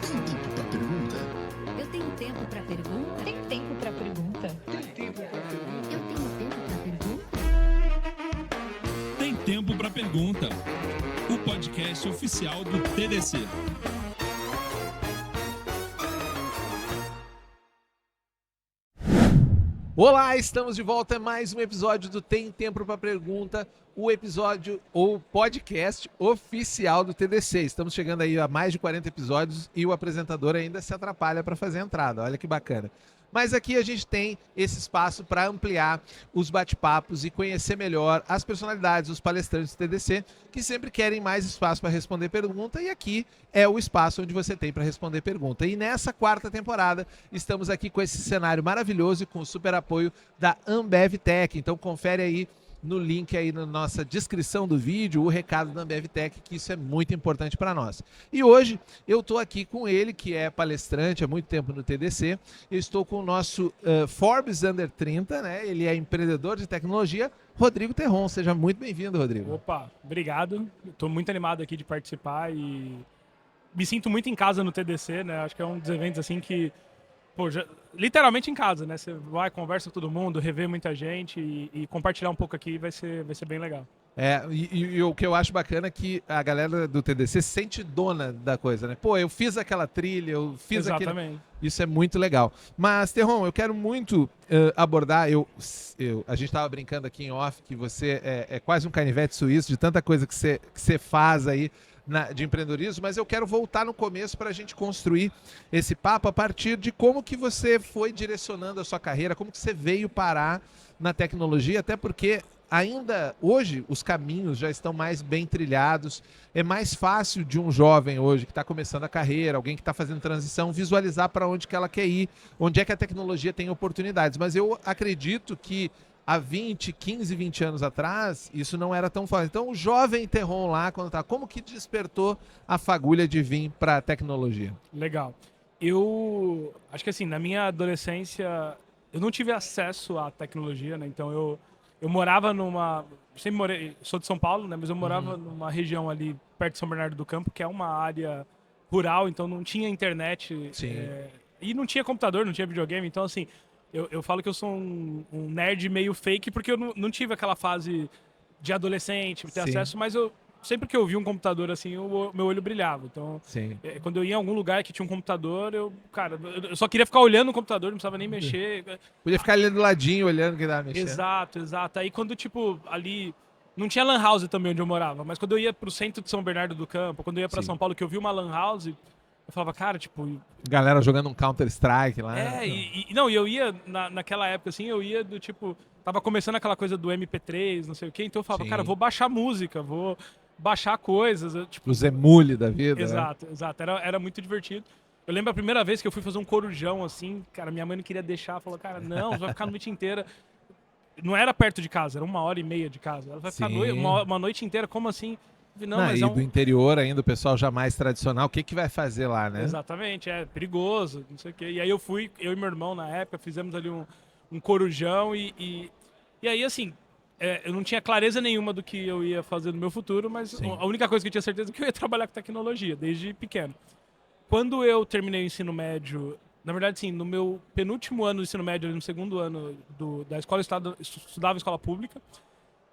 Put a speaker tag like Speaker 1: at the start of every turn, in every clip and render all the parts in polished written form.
Speaker 1: Tem tempo para pergunta?
Speaker 2: Eu tenho tempo para pergunta?
Speaker 3: Tem tempo para pergunta?
Speaker 2: Eu tenho tempo para pergunta?
Speaker 4: Tem Tempo para Pergunta, o podcast oficial do TDC.
Speaker 5: Olá, estamos de volta a mais um episódio do Tem Tempo para Pergunta, o episódio ou podcast oficial do TDC. Estamos chegando aí a mais de 40 episódios e o apresentador ainda se atrapalha para fazer a entrada, olha que bacana. Mas aqui a gente tem esse espaço para ampliar os bate-papos e conhecer melhor as personalidades, os palestrantes do TDC, que sempre querem mais espaço para responder pergunta, e aqui é o espaço onde você tem para responder pergunta. E nessa quarta temporada, estamos aqui com esse cenário maravilhoso e com o super apoio da Ambev Tech. Então confere aí no link aí na nossa descrição do vídeo, o recado da Ambev Tech, que isso é muito importante para nós. E hoje eu estou aqui com ele, que é palestrante há muito tempo no TDC. Eu estou com o nosso Forbes Under 30, né? Ele é empreendedor de tecnologia, Rodrigo Terron. Seja muito bem-vindo, Rodrigo.
Speaker 6: Opa, obrigado. Estou muito animado aqui de participar e me sinto muito em casa no TDC, né? Acho que é um dos eventos assim que, pô, literalmente em casa, né? Você vai, conversa com todo mundo, revê muita gente e compartilhar um pouco aqui vai ser bem legal.
Speaker 5: E o que eu acho bacana é que a galera do TDC se sente dona da coisa, né? Pô, eu fiz aquela trilha, eu fiz
Speaker 6: Exatamente.
Speaker 5: Isso é muito legal. Mas, Terron, eu quero muito abordar, a gente estava brincando aqui em off que você é quase um canivete suíço de tanta coisa que você faz aí de empreendedorismo, mas eu quero voltar no começo para a gente construir esse papo a partir de como que você foi direcionando a sua carreira, como que você veio parar na tecnologia, até porque ainda hoje os caminhos já estão mais bem trilhados, é mais fácil de um jovem hoje que está começando a carreira, alguém que está fazendo transição, visualizar para onde que ela quer ir, onde é que a tecnologia tem oportunidades, mas eu acredito que há 15, 20 anos atrás, isso não era tão fácil. Então, o jovem Terron lá, como que despertou a fagulha de vir para a tecnologia?
Speaker 6: Legal. Eu acho que assim, na minha adolescência, eu não tive acesso à tecnologia, né? Então, eu morava sempre morei, sou de São Paulo, né? Mas eu morava numa região ali perto de São Bernardo do Campo, que é uma área rural, então não tinha internet. E não tinha computador, não tinha videogame, então assim, eu falo que eu sou um nerd meio fake, porque eu não tive aquela fase de adolescente, ter acesso, mas sempre que eu vi um computador assim, meu olho brilhava. Então, quando eu ia em algum lugar que tinha um computador, eu só queria ficar olhando o computador, não precisava nem mexer.
Speaker 5: Podia ficar ali do ladinho, olhando que dava mexendo.
Speaker 6: Exato. Aí quando, ali... Não tinha lan house também onde eu morava, mas quando eu ia pro centro de São Bernardo do Campo, quando eu ia pra São Paulo, que eu vi uma lan house... Eu falava, cara,
Speaker 5: galera jogando um Counter-Strike lá.
Speaker 6: E eu ia, naquela época, assim, eu ia do tipo... Tava começando aquela coisa do MP3, não sei o quê, então eu falava, cara, vou baixar música, vou baixar coisas.
Speaker 5: Os emule da vida.
Speaker 6: Exato. Era muito divertido. Eu lembro a primeira vez que eu fui fazer um corujão, assim, cara, minha mãe não queria deixar, falou, cara, não, você vai ficar a noite inteira. Não era perto de casa, era 1h30 de casa. Ela vai ficar uma noite inteira, como assim? Não, mas
Speaker 5: do interior ainda, o pessoal já mais tradicional, o que vai fazer lá, né?
Speaker 6: Exatamente, é perigoso, não sei o quê. E aí eu e meu irmão na época, fizemos ali um corujão e aí assim, eu não tinha clareza nenhuma do que eu ia fazer no meu futuro, mas a única coisa que eu tinha certeza é que eu ia trabalhar com tecnologia, desde pequeno. Quando eu terminei o ensino médio, na verdade sim, no meu penúltimo ano do ensino médio, no segundo ano da escola, eu estudava em escola pública,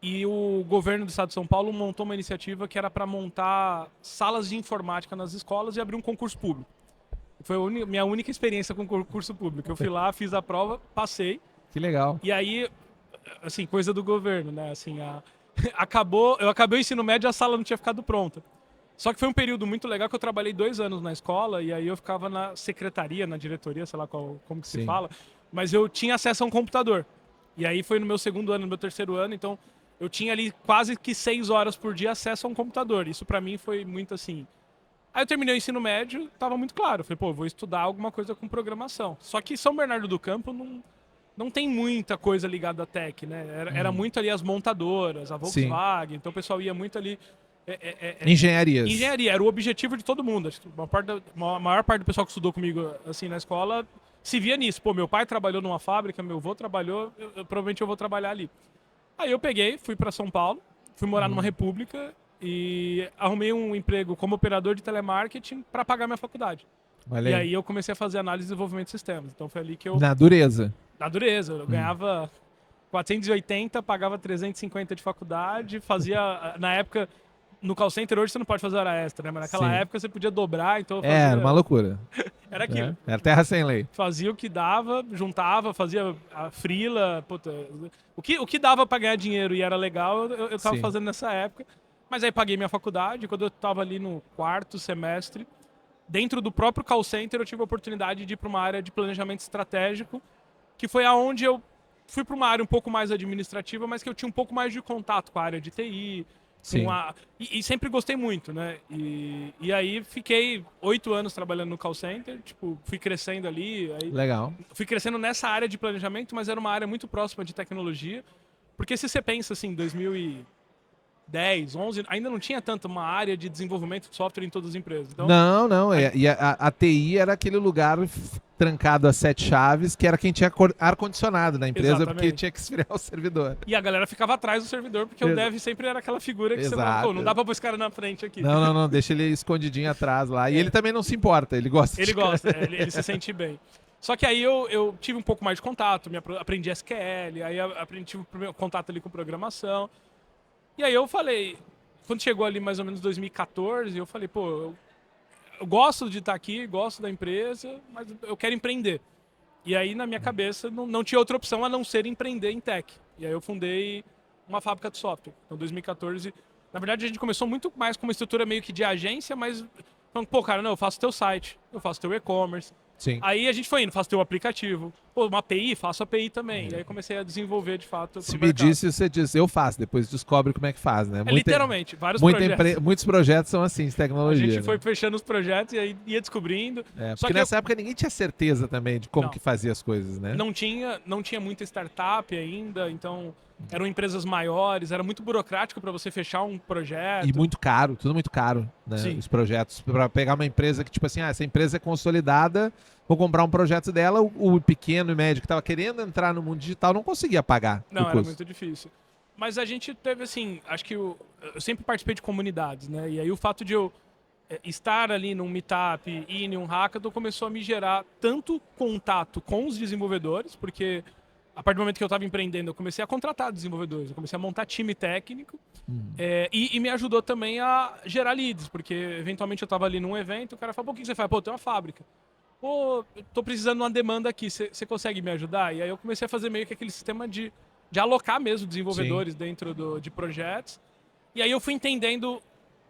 Speaker 6: e o governo do estado de São Paulo montou uma iniciativa que era para montar salas de informática nas escolas e abrir um concurso público. Foi a minha única experiência com concurso público. Eu fui lá, fiz a prova, passei.
Speaker 5: Que legal.
Speaker 6: E aí, assim, coisa do governo, né? Assim, eu acabei o ensino médio e a sala não tinha ficado pronta. Só que foi um período muito legal que eu trabalhei 2 anos na escola e aí eu ficava na secretaria, na diretoria, sei lá como que se fala. Mas eu tinha acesso a um computador. E aí foi no meu segundo ano, no meu terceiro ano, então... Eu tinha ali quase que 6 horas por dia acesso a um computador. Isso pra mim foi muito assim... Aí eu terminei o ensino médio, tava muito claro. Falei, vou estudar alguma coisa com programação. Só que São Bernardo do Campo não tem muita coisa ligada à tech, né? Era muito ali as montadoras, a Volkswagen. Então o pessoal ia muito ali...
Speaker 5: Engenharias.
Speaker 6: Engenharia, era o objetivo de todo mundo. A maior parte do pessoal que estudou comigo assim, na escola se via nisso. Meu pai trabalhou numa fábrica, meu avô trabalhou, provavelmente eu vou trabalhar ali. Aí eu peguei, fui para São Paulo, fui morar numa república e arrumei um emprego como operador de telemarketing para pagar minha faculdade.
Speaker 5: Olha
Speaker 6: E
Speaker 5: aí.
Speaker 6: aí eu comecei a fazer análise e desenvolvimento de sistemas. Então foi ali que eu...
Speaker 5: Na dureza.
Speaker 6: Na dureza, eu ganhava 480, pagava 350 de faculdade, fazia... Na época, no call center hoje você não pode fazer hora extra, né? Mas naquela
Speaker 5: Sim.
Speaker 6: época você podia dobrar, então eu
Speaker 5: É,
Speaker 6: fazia...
Speaker 5: era uma loucura.
Speaker 6: Era aquilo.
Speaker 5: Era terra sem lei.
Speaker 6: Fazia o que dava, juntava, fazia a frila, puta, o que dava pra ganhar dinheiro e era legal, eu tava
Speaker 5: Sim.
Speaker 6: fazendo nessa época. Mas aí paguei minha faculdade, quando eu tava ali no 4º semestre, dentro do próprio call center eu tive a oportunidade de ir para uma área de planejamento estratégico, que foi aonde eu fui para uma área um pouco mais administrativa, mas que eu tinha um pouco mais de contato com a área de TI,
Speaker 5: Sim.
Speaker 6: e sempre gostei muito, né? E aí fiquei 8 anos trabalhando no call center, tipo, fui crescendo ali. Aí
Speaker 5: Legal.
Speaker 6: fui crescendo nessa área de planejamento, mas era uma área muito próxima de tecnologia. Porque se você pensa assim, 2010, 11, ainda não tinha tanto uma área de desenvolvimento de software em todas as empresas. Então,
Speaker 5: Não. E a TI era aquele lugar trancado a 7 chaves, que era quem tinha ar-condicionado na empresa, porque
Speaker 6: Exatamente.
Speaker 5: tinha que esfriar o servidor.
Speaker 6: e a galera ficava atrás do servidor, porque o dev sempre era aquela figura que você
Speaker 5: Exato.
Speaker 6: fala, pô, não dá pra pôr esse cara na frente aqui.
Speaker 5: Não, deixa ele escondidinho atrás lá. E ele também não se importa, ele gosta
Speaker 6: Ele
Speaker 5: de...
Speaker 6: gosta, ele se sente bem. Só que aí eu tive um pouco mais de contato, aprendi SQL, aí tive o primeiro contato ali com programação. E aí eu falei, quando chegou ali mais ou menos 2014, eu falei, pô, eu gosto de estar aqui, gosto da empresa, mas eu quero empreender. E aí na minha cabeça não tinha outra opção a não ser empreender em tech. E aí eu fundei uma fábrica de software. Então 2014, na verdade a gente começou muito mais com uma estrutura meio que de agência, mas falando, pô, cara, não, eu faço teu site, eu faço teu e-commerce.
Speaker 5: Sim.
Speaker 6: Aí a gente foi indo, faço teu aplicativo. Pô, uma API, faço API também. E aí comecei a desenvolver de fato.
Speaker 5: Se
Speaker 6: pro
Speaker 5: me
Speaker 6: mercado.
Speaker 5: disse, você disse, eu faço, depois descobre como é que faz, né?
Speaker 6: Literalmente, vários projetos.
Speaker 5: Muitos projetos são assim, de
Speaker 6: A
Speaker 5: tecnologia.
Speaker 6: gente
Speaker 5: né?
Speaker 6: foi fechando os projetos e aí ia descobrindo. Só
Speaker 5: Porque
Speaker 6: que
Speaker 5: nessa época ninguém tinha certeza também de como
Speaker 6: Não.
Speaker 5: que fazia as coisas, né?
Speaker 6: não tinha muita startup ainda, então eram empresas maiores, era muito burocrático para você fechar um projeto.
Speaker 5: E muito caro, tudo muito caro, né?
Speaker 6: Sim.
Speaker 5: Os projetos. Pra pegar uma empresa que, tipo assim, essa empresa é consolidada, vou comprar um projeto dela, o pequeno e médio que estava querendo entrar no mundo digital não conseguia pagar.
Speaker 6: Não,
Speaker 5: o
Speaker 6: era
Speaker 5: custo.
Speaker 6: muito difícil. Mas a gente teve, assim, acho que eu sempre participei de comunidades, né? E aí o fato de eu estar ali num meetup e em um hackathon começou a me gerar tanto contato com os desenvolvedores, porque a partir do momento que eu estava empreendendo, eu comecei a contratar desenvolvedores, eu comecei a montar time técnico, e me ajudou também a gerar leads, porque eventualmente eu estava ali num evento, o cara falou, pô, o que você faz? Pô, tem uma fábrica. Pô, eu tô precisando de uma demanda aqui, você consegue me ajudar? E aí eu comecei a fazer meio que aquele sistema de alocar mesmo desenvolvedores dentro de projetos. E aí eu fui entendendo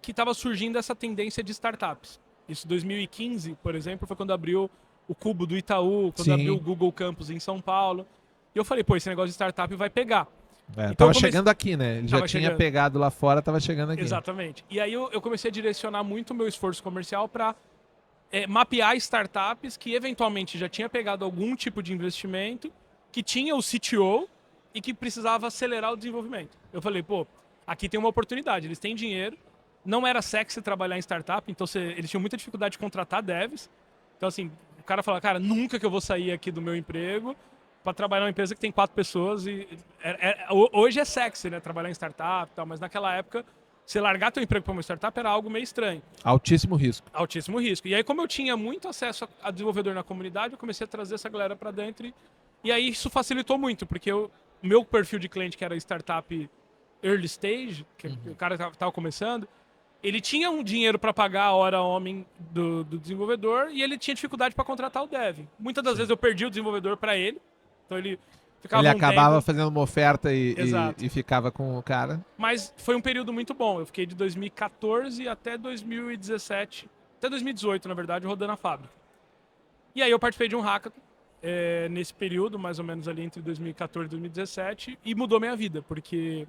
Speaker 6: que estava surgindo essa tendência de startups. Isso 2015, por exemplo, foi quando abriu o Cubo do Itaú, quando
Speaker 5: Sim.
Speaker 6: abriu o Google Campus em São Paulo. E eu falei, pô, esse negócio de startup vai pegar. Então
Speaker 5: Tava
Speaker 6: eu comecei-
Speaker 5: chegando aqui, né? Ele já
Speaker 6: Tava
Speaker 5: tinha
Speaker 6: chegando.
Speaker 5: pegado lá fora, tava chegando aqui.
Speaker 6: Exatamente. E aí eu comecei a direcionar muito o meu esforço comercial para mapear startups que eventualmente já tinha pegado algum tipo de investimento, que tinha o CTO e que precisava acelerar o desenvolvimento. Eu falei, pô, aqui tem uma oportunidade, eles têm dinheiro, não era sexy trabalhar em startup, então eles tinham muita dificuldade de contratar devs. Então assim, o cara fala, cara, nunca que eu vou sair aqui do meu emprego para trabalhar numa empresa que tem 4 pessoas hoje é sexy, né, trabalhar em startup e tal, mas naquela época você largar teu emprego para uma startup era algo meio estranho.
Speaker 5: Altíssimo risco.
Speaker 6: Altíssimo risco. E aí, como eu tinha muito acesso a desenvolvedor na comunidade, eu comecei a trazer essa galera para dentro. E aí isso facilitou muito, porque meu perfil de cliente, que era startup early stage, que o cara estava começando, ele tinha um dinheiro para pagar a hora homem do desenvolvedor e ele tinha dificuldade para contratar o dev. Muitas das vezes eu perdi o desenvolvedor para ele, então ele ficava
Speaker 5: Ele
Speaker 6: um
Speaker 5: acabava
Speaker 6: tempo,
Speaker 5: fazendo uma oferta
Speaker 6: Exato.
Speaker 5: e ficava com o cara.
Speaker 6: mas foi um período muito bom. Eu fiquei de 2014 até 2017, até 2018, na verdade, rodando a fábrica. E aí eu participei de um hackathon nesse período, mais ou menos ali entre 2014 e 2017, e mudou minha vida, porque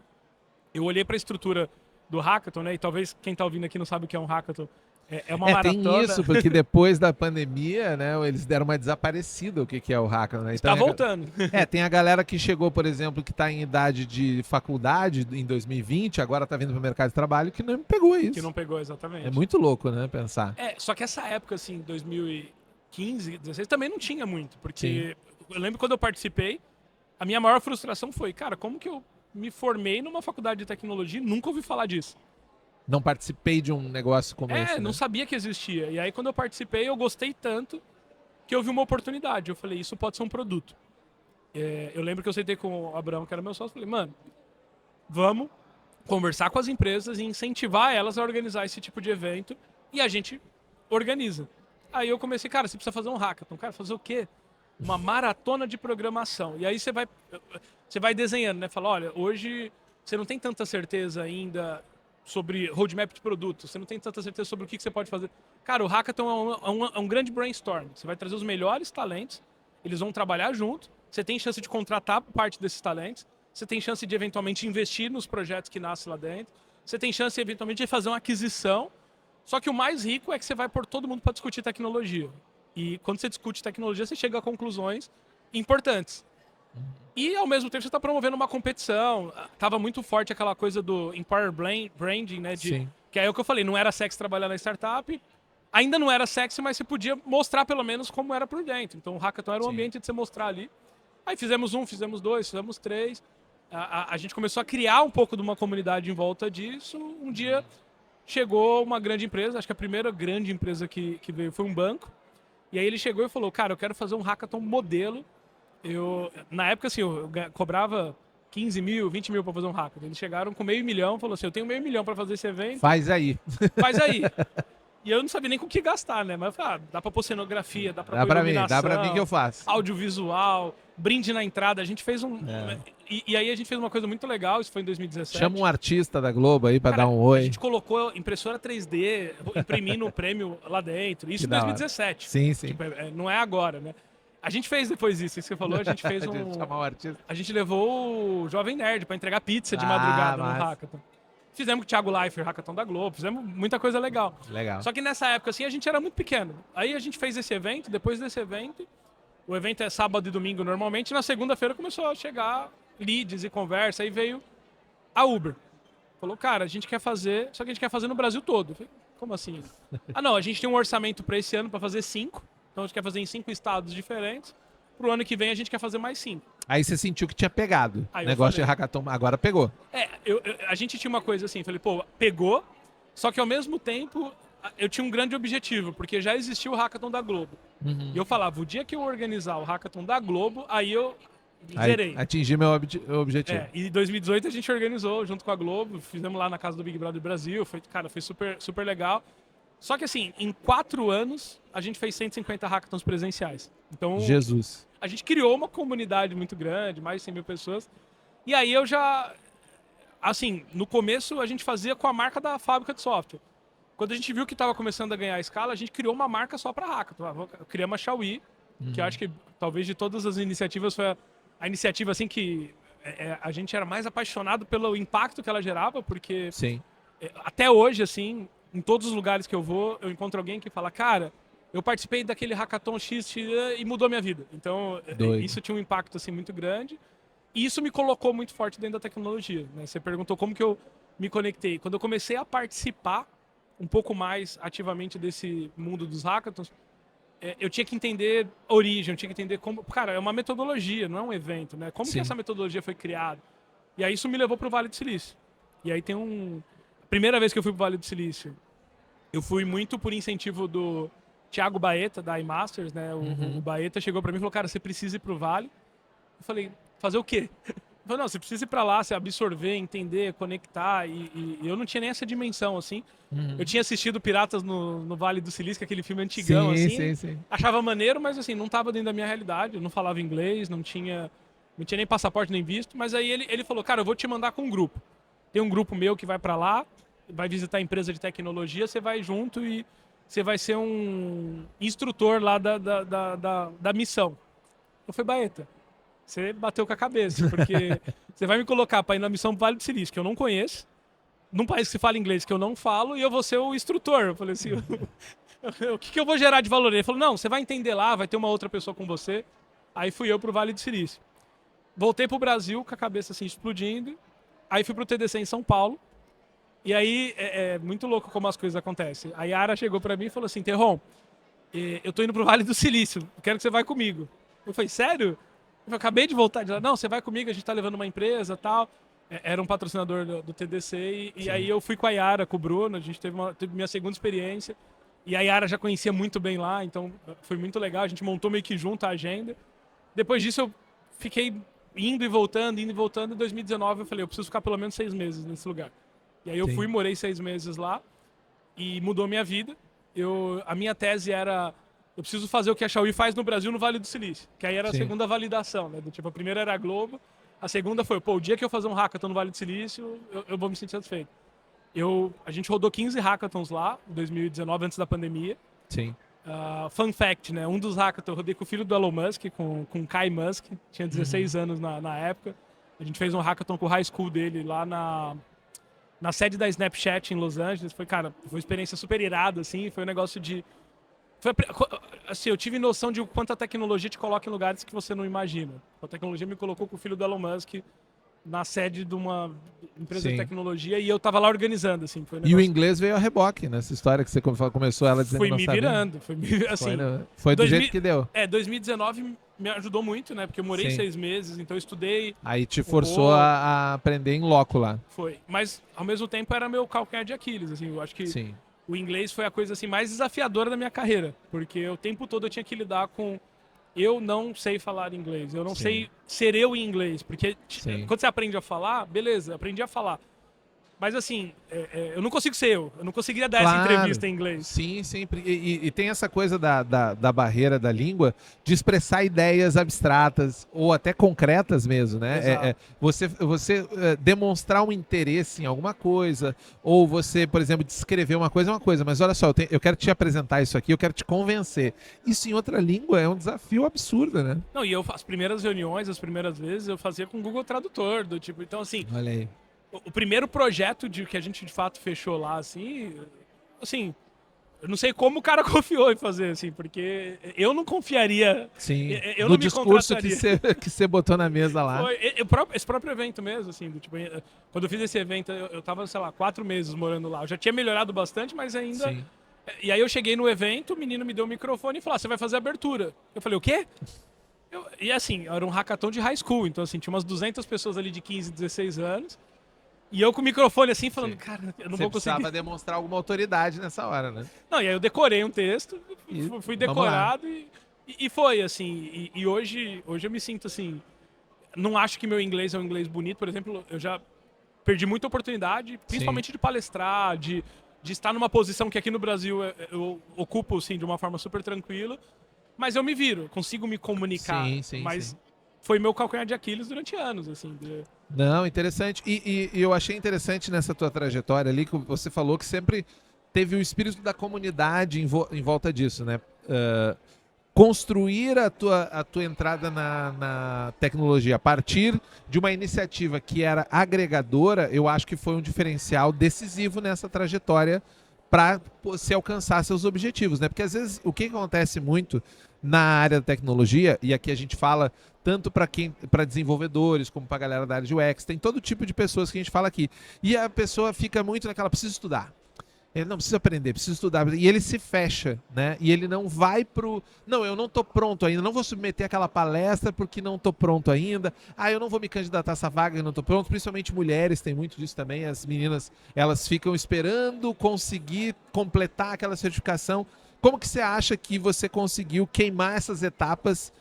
Speaker 6: eu olhei para a estrutura do hackathon, né? E talvez quem está ouvindo aqui não sabe o que é um hackathon. É uma maratona.
Speaker 5: Tem isso, porque depois da pandemia, né, eles deram uma desaparecida o que é o hackathon, né?
Speaker 6: Está voltando.
Speaker 5: Tem a galera que chegou, por exemplo, que está em idade de faculdade em 2020, agora está vindo para o mercado de trabalho, que não pegou isso.
Speaker 6: Que não pegou exatamente.
Speaker 5: É muito louco, né, pensar.
Speaker 6: Só que essa época, assim, 2015, 2016, também não tinha muito. Porque eu lembro quando eu participei, a minha maior frustração foi, cara, como que eu me formei numa faculdade de tecnologia e nunca ouvi falar disso?
Speaker 5: Não participei de um negócio como esse,
Speaker 6: Não
Speaker 5: né?
Speaker 6: sabia que existia. E aí, quando eu participei, eu gostei tanto que eu vi uma oportunidade. Eu falei, isso pode ser um produto. Eu lembro que eu sentei com o Abraão, que era meu sócio, e falei, mano, vamos conversar com as empresas e incentivar elas a organizar esse tipo de evento e a gente organiza. Aí eu comecei, cara, você precisa fazer um hackathon. Cara, fazer o quê? Uma maratona de programação. E aí você vai desenhando, né? Fala, olha, hoje você não tem tanta certeza ainda sobre roadmap de produto, você não tem tanta certeza sobre o que você pode fazer. Cara, o hackathon é um grande brainstorm. Você vai trazer os melhores talentos, eles vão trabalhar junto, você tem chance de contratar parte desses talentos, você tem chance de eventualmente investir nos projetos que nascem lá dentro, você tem chance eventualmente de fazer uma aquisição, só que o mais rico é que você vai pôr todo mundo para discutir tecnologia. E quando você discute tecnologia, você chega a conclusões importantes. E, ao mesmo tempo, você está promovendo uma competição. Tava muito forte aquela coisa do Empire Branding, né?
Speaker 5: Sim.
Speaker 6: Que é o que eu falei, não era sexy trabalhar na startup. Ainda não era sexy, mas você podia mostrar, pelo menos, como era por dentro. Então, o hackathon era um ambiente de você mostrar ali. Aí fizemos 1, fizemos 2, fizemos 3. A gente começou a criar um pouco de uma comunidade em volta disso. Um dia chegou uma grande empresa, acho que a primeira grande empresa que veio foi um banco. E aí ele chegou e falou, cara, eu quero fazer um hackathon modelo. Na época, assim, eu cobrava 15 mil, 20 mil para fazer um hackathon. Eles chegaram com $500 000, falou assim, eu tenho $500 000 para fazer esse evento.
Speaker 5: Faz aí.
Speaker 6: Faz aí. E eu não sabia nem com o que gastar, né? Mas eu falei, dá pra pôr cenografia, dá pra pôr
Speaker 5: Dá
Speaker 6: iluminação,
Speaker 5: pra mim que eu faço.
Speaker 6: audiovisual, brinde na entrada. A gente fez E aí a gente fez uma coisa muito legal, isso foi em 2017.
Speaker 5: Chama um artista da Globo aí pra
Speaker 6: Cara,
Speaker 5: dar um
Speaker 6: A
Speaker 5: oi.
Speaker 6: gente colocou impressora 3D, imprimindo o prêmio lá dentro. Isso
Speaker 5: Que
Speaker 6: em
Speaker 5: da hora.
Speaker 6: 2017.
Speaker 5: Sim, sim.
Speaker 6: Tipo, não é agora, né? A gente fez depois isso que você falou, a gente fez
Speaker 5: Chamar um artista.
Speaker 6: A gente levou o Jovem Nerd pra entregar pizza de madrugada no
Speaker 5: massa.
Speaker 6: hackathon. Fizemos com o Thiago Leifert, hackathon da Globo, fizemos muita coisa legal.
Speaker 5: Legal.
Speaker 6: Só que nessa época, assim, a gente era muito pequeno. Aí a gente fez esse evento, depois desse evento, o evento é sábado e domingo normalmente, e na segunda-feira começou a chegar leads e conversa, aí veio a Uber. Falou, cara, a gente quer fazer, só que a gente quer fazer no Brasil todo. Eu falei, como assim? Não, a gente tem um orçamento para esse ano para fazer 5, então a gente quer fazer em 5 estados diferentes. Pro ano que vem a gente quer fazer mais 5.
Speaker 5: Aí você sentiu que tinha pegado.
Speaker 6: Aí eu
Speaker 5: Negócio de
Speaker 6: falei.
Speaker 5: hackathon, agora pegou.
Speaker 6: A gente tinha uma coisa assim, falei, pô, pegou, só que ao mesmo tempo eu tinha um grande objetivo, porque já existia o hackathon da Globo. E eu falava, o dia que eu organizar o hackathon da Globo, aí eu zerei.
Speaker 5: Aí, atingi meu objetivo.
Speaker 6: E em 2018 a gente organizou junto com a Globo, fizemos lá na casa do Big Brother Brasil, foi super, super legal. Só que assim, em 4 anos, a gente fez 150 hackathons presenciais. Então,
Speaker 5: Jesus.
Speaker 6: a gente criou uma comunidade muito grande, mais de 100 mil pessoas. E aí eu já... Assim, no começo a gente fazia com a marca da fábrica de software. Quando a gente viu que estava começando a ganhar escala, a gente criou uma marca só para hackathon. Criamos a Xiaomi, que eu acho que talvez de todas as iniciativas foi a iniciativa assim que a gente era mais apaixonado pelo impacto que ela gerava, porque
Speaker 5: Sim.
Speaker 6: Até hoje, assim, em todos os lugares que eu vou, eu encontro alguém que fala, cara, eu participei daquele hackathon X e mudou minha vida. Então,
Speaker 5: Doido.
Speaker 6: isso tinha um impacto assim muito grande. E isso me colocou muito forte dentro da tecnologia, né? Você perguntou como que eu me conectei. Quando eu comecei a participar um pouco mais ativamente desse mundo dos hackathons, eu tinha que entender a origem, eu tinha que entender como... Cara, é uma metodologia, não é um evento, né? Como
Speaker 5: Sim.
Speaker 6: que essa metodologia foi criada? E aí isso me levou para o Vale do Silício. E aí tem A primeira vez que eu fui para o Vale do Silício, eu fui muito por incentivo do Thiago Baeta, da iMasters, né? O Baeta chegou para mim e falou, cara, você precisa ir para o Vale. Eu falei, fazer o quê? Ele falou, não, você precisa ir para lá, você absorver, entender, conectar. E eu não tinha nem essa dimensão, assim. Eu tinha assistido Piratas no Vale do Silício, que é aquele filme antigão,
Speaker 5: Sim,
Speaker 6: assim.
Speaker 5: sim.
Speaker 6: Achava maneiro, mas assim, não estava dentro da minha realidade. Eu não falava inglês, não tinha nem passaporte, nem visto. Mas aí ele falou, cara, eu vou te mandar com um grupo. Tem um grupo meu que vai para lá, vai visitar a empresa de tecnologia, você vai junto e você vai ser um instrutor lá da missão. Eu falei, Baeta, você bateu com a cabeça, porque você vai me colocar para ir na missão Vale do Silício, que eu não conheço, num país que se fala inglês que eu não falo, e eu vou ser o instrutor. Eu falei assim, o que eu vou gerar de valor? Ele falou, não, você vai entender lá, vai ter uma outra pessoa com você. Aí fui eu pro Vale do Silício. Voltei pro Brasil com a cabeça assim explodindo, aí fui pro TDC em São Paulo, e aí é muito louco como as coisas acontecem. A Yara chegou para mim e falou assim, Terron, eu tô indo pro Vale do Silício, quero que você vá comigo. Eu falei, sério? Eu acabei de voltar de lá. Não, você vai comigo, a gente tá levando uma empresa e tal. era um patrocinador do TDC, e
Speaker 5: Sim.
Speaker 6: aí eu fui com a Yara, com o Bruno, a gente teve minha segunda experiência, e a Yara já conhecia muito bem lá, então foi muito legal, a gente montou meio que junto a agenda. Depois disso eu fiquei indo e voltando, em 2019 eu falei, eu preciso ficar pelo menos 6 meses nesse lugar. E aí eu
Speaker 5: Sim.
Speaker 6: fui, morei 6 meses lá, e mudou minha vida. A minha tese era, eu preciso fazer o que a Xiaomi faz no Brasil, no Vale do Silício, que aí era a
Speaker 5: Sim.
Speaker 6: segunda validação, né? Tipo, a primeira era a Globo, a segunda foi, o dia que eu fazer um hackathon no Vale do Silício, eu vou me sentir satisfeito. A gente rodou 15 hackathons lá, em 2019, antes da pandemia.
Speaker 5: Sim.
Speaker 6: Fun fact, né? Um dos hackathons eu rodei com o filho do Elon Musk, com o Kai Musk, tinha 16 anos na época. A gente fez um hackathon com o high school dele lá na sede da Snapchat em Los Angeles. Foi uma experiência super irada, assim. Foi um negócio de... assim, eu tive noção de quanto a tecnologia te coloca em lugares que você não imagina. A tecnologia me colocou com o filho do Elon Musk na sede de uma empresa
Speaker 5: Sim.
Speaker 6: de tecnologia e eu tava lá organizando, assim. Foi um
Speaker 5: E o
Speaker 6: negócio...
Speaker 5: inglês veio a reboque nessa história que você começou ela dizendo
Speaker 6: Fui
Speaker 5: que não
Speaker 6: me
Speaker 5: sabia.
Speaker 6: virando. Assim,
Speaker 5: Foi do
Speaker 6: 2000
Speaker 5: jeito que deu.
Speaker 6: 2019 me ajudou muito, né? Porque eu morei
Speaker 5: Sim.
Speaker 6: 6 meses, então eu estudei,
Speaker 5: Aí te forçou a aprender em loco lá.
Speaker 6: foi. Mas, ao mesmo tempo, era meu calcanhar de Aquiles, assim. Eu acho que
Speaker 5: Sim.
Speaker 6: o inglês foi a coisa, assim, mais desafiadora da minha carreira. Porque o tempo todo eu tinha que lidar com... Eu não sei falar inglês, eu não
Speaker 5: Sim.
Speaker 6: sei ser eu em inglês. Porque
Speaker 5: Sim.
Speaker 6: quando você aprende a falar, beleza, aprendi a falar. Mas assim, eu não consigo ser eu não conseguiria dar essa entrevista em inglês.
Speaker 5: Sim, sempre. E tem essa coisa da barreira da língua de expressar ideias abstratas ou até concretas mesmo, né?
Speaker 6: Exato.
Speaker 5: Você demonstrar um interesse em alguma coisa, ou você, por exemplo, descrever uma coisa é uma coisa, mas olha só, eu quero te apresentar isso aqui, eu quero te convencer. Isso em outra língua é um desafio absurdo, né?
Speaker 6: Não, e as primeiras reuniões, as primeiras vezes, eu fazia com o Google Tradutor, do tipo, então assim,
Speaker 5: Olha aí.
Speaker 6: o primeiro projeto que a gente de fato fechou lá, assim, eu não sei como o cara confiou em fazer, assim, porque eu não confiaria.
Speaker 5: Sim.
Speaker 6: Eu
Speaker 5: No
Speaker 6: não me
Speaker 5: discurso
Speaker 6: contrataria.
Speaker 5: que você botou na mesa lá.
Speaker 6: Foi, esse próprio evento mesmo, assim, tipo, quando eu fiz esse evento, eu tava, sei lá, 4 meses morando lá. Eu já tinha melhorado bastante, mas ainda.
Speaker 5: Sim.
Speaker 6: E aí eu cheguei no evento, o menino me deu o microfone e falou: você vai fazer a abertura. Eu falei: o quê? E assim, era um hackathon de high school, então assim, tinha umas 200 pessoas ali de 15, 16 anos. E eu com o microfone assim, falando,
Speaker 5: Sim.
Speaker 6: cara, eu não
Speaker 5: Você
Speaker 6: vou conseguir.
Speaker 5: precisava demonstrar alguma autoridade nessa hora, né?
Speaker 6: Não, e aí eu decorei um texto,
Speaker 5: E
Speaker 6: fui
Speaker 5: vamos lá.
Speaker 6: decorado e foi, assim. E hoje eu me sinto assim. Não acho que meu inglês é um inglês bonito, por exemplo, eu já perdi muita oportunidade, principalmente de palestrar, de estar numa posição que aqui no Brasil eu ocupo, assim, de uma forma super tranquila. Mas eu me viro, consigo me comunicar.
Speaker 5: Sim,
Speaker 6: mas
Speaker 5: sim.
Speaker 6: foi meu calcanhar de Aquiles durante anos, assim.
Speaker 5: Não, interessante. E eu achei interessante nessa tua trajetória ali que você falou que sempre teve o espírito da comunidade em volta disso, né? Construir a tua entrada na tecnologia a partir de uma iniciativa que era agregadora, eu acho que foi um diferencial decisivo nessa trajetória para se alcançar seus objetivos, né? Porque às vezes o que acontece muito na área da tecnologia, e aqui a gente fala tanto para desenvolvedores como para a galera da área de UX, tem todo tipo de pessoas que a gente fala aqui. E a pessoa fica muito naquela, precisa estudar. Ele não precisa aprender, precisa estudar. E ele se fecha, né? E ele não vai pro... Não, eu não tô pronto ainda, não vou submeter aquela palestra porque não tô pronto ainda. Eu não vou me candidatar a essa vaga, eu não tô pronto. Principalmente mulheres, tem muito disso também. As meninas, elas ficam esperando conseguir completar aquela certificação. Como que você acha que você conseguiu queimar essas etapas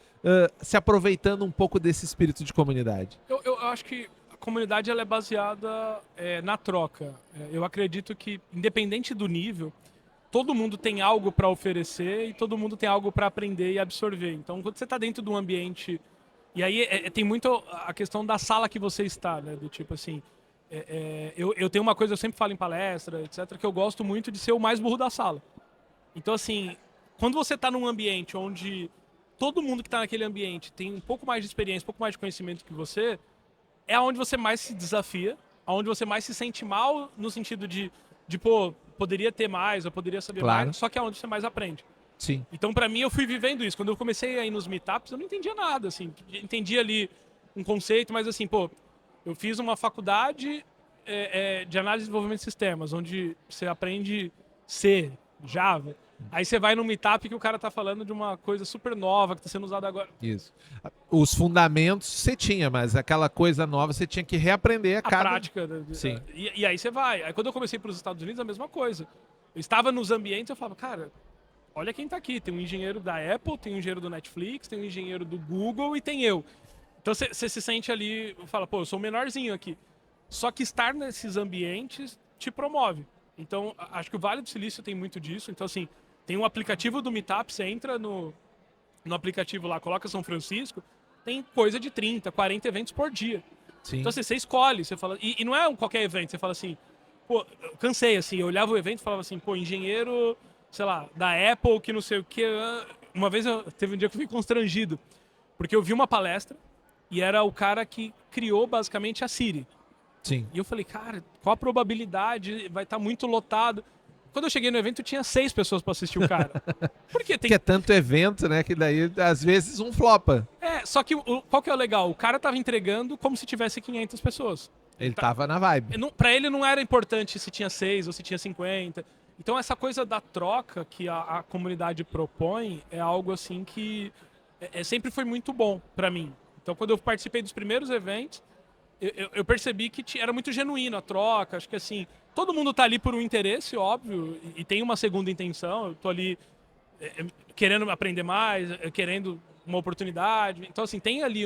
Speaker 5: se aproveitando um pouco desse espírito de comunidade?
Speaker 6: Eu acho que a comunidade ela é baseada na troca. Eu acredito que, independente do nível, todo mundo tem algo para oferecer e todo mundo tem algo para aprender e absorver. Então, quando você está dentro de um ambiente... E aí tem muito a questão da sala que você está, né? Do tipo assim... eu tenho uma coisa, eu sempre falo em palestra, etc., que eu gosto muito de ser o mais burro da sala. Então, assim, quando você está num ambiente onde todo mundo que está naquele ambiente tem um pouco mais de experiência, um pouco mais de conhecimento que você, é onde você mais se desafia, onde você mais se sente mal no sentido de pô, poderia ter mais, eu poderia saber mais, só que é onde você mais aprende.
Speaker 5: Sim.
Speaker 6: Então, pra mim, eu fui vivendo isso. Quando eu comecei a ir nos meetups, eu não entendia nada, assim. Entendia ali um conceito, mas assim, pô, eu fiz uma faculdade de análise e desenvolvimento de sistemas, onde você aprende C, Java. Aí você vai num meetup que o cara tá falando de uma coisa super nova que tá sendo usada agora.
Speaker 5: Isso. Os fundamentos você tinha, mas aquela coisa nova você tinha que reaprender a
Speaker 6: A
Speaker 5: cada...
Speaker 6: prática.
Speaker 5: Sim.
Speaker 6: E aí você vai. Aí quando eu comecei pros Estados Unidos, a mesma coisa. Eu estava nos ambientes, eu falava, cara, olha quem tá aqui. Tem um engenheiro da Apple, tem um engenheiro do Netflix, tem um engenheiro do Google e tem eu. Então você se sente ali, fala, pô, eu sou o menorzinho aqui. Só que estar nesses ambientes te promove. Então, acho que o Vale do Silício tem muito disso. Então, assim, tem um aplicativo do Meetup, você entra no aplicativo lá, coloca São Francisco, tem coisa de 30, 40 eventos por dia.
Speaker 5: Sim.
Speaker 6: Então, assim, você escolhe, você fala... E não é qualquer evento, você fala assim... Pô, eu cansei, assim, eu olhava o evento e falava assim, pô, engenheiro, sei lá, da Apple, que não sei o quê. Uma vez, teve um dia que eu fiquei constrangido, porque eu vi uma palestra e era o cara que criou, basicamente, a Siri.
Speaker 5: Sim.
Speaker 6: E eu falei, cara, qual a probabilidade? Vai estar muito lotado. Quando eu cheguei no evento, tinha 6 pessoas para assistir o cara. Porque tem...
Speaker 5: Porque é tanto evento, né, que daí, às vezes, um flopa.
Speaker 6: Só que qual que é o legal? O cara tava entregando como se tivesse 500 pessoas.
Speaker 5: Ele tava na vibe.
Speaker 6: Pra ele não era importante se tinha 6 ou se tinha 50. Então essa coisa da troca que a comunidade propõe é algo assim que sempre foi muito bom pra mim. Então quando eu participei dos primeiros eventos, eu percebi que era muito genuíno a troca. Acho que assim, todo mundo tá ali por um interesse, óbvio, e tem uma segunda intenção. Eu tô ali querendo aprender mais, querendo uma oportunidade. Então assim, tem ali...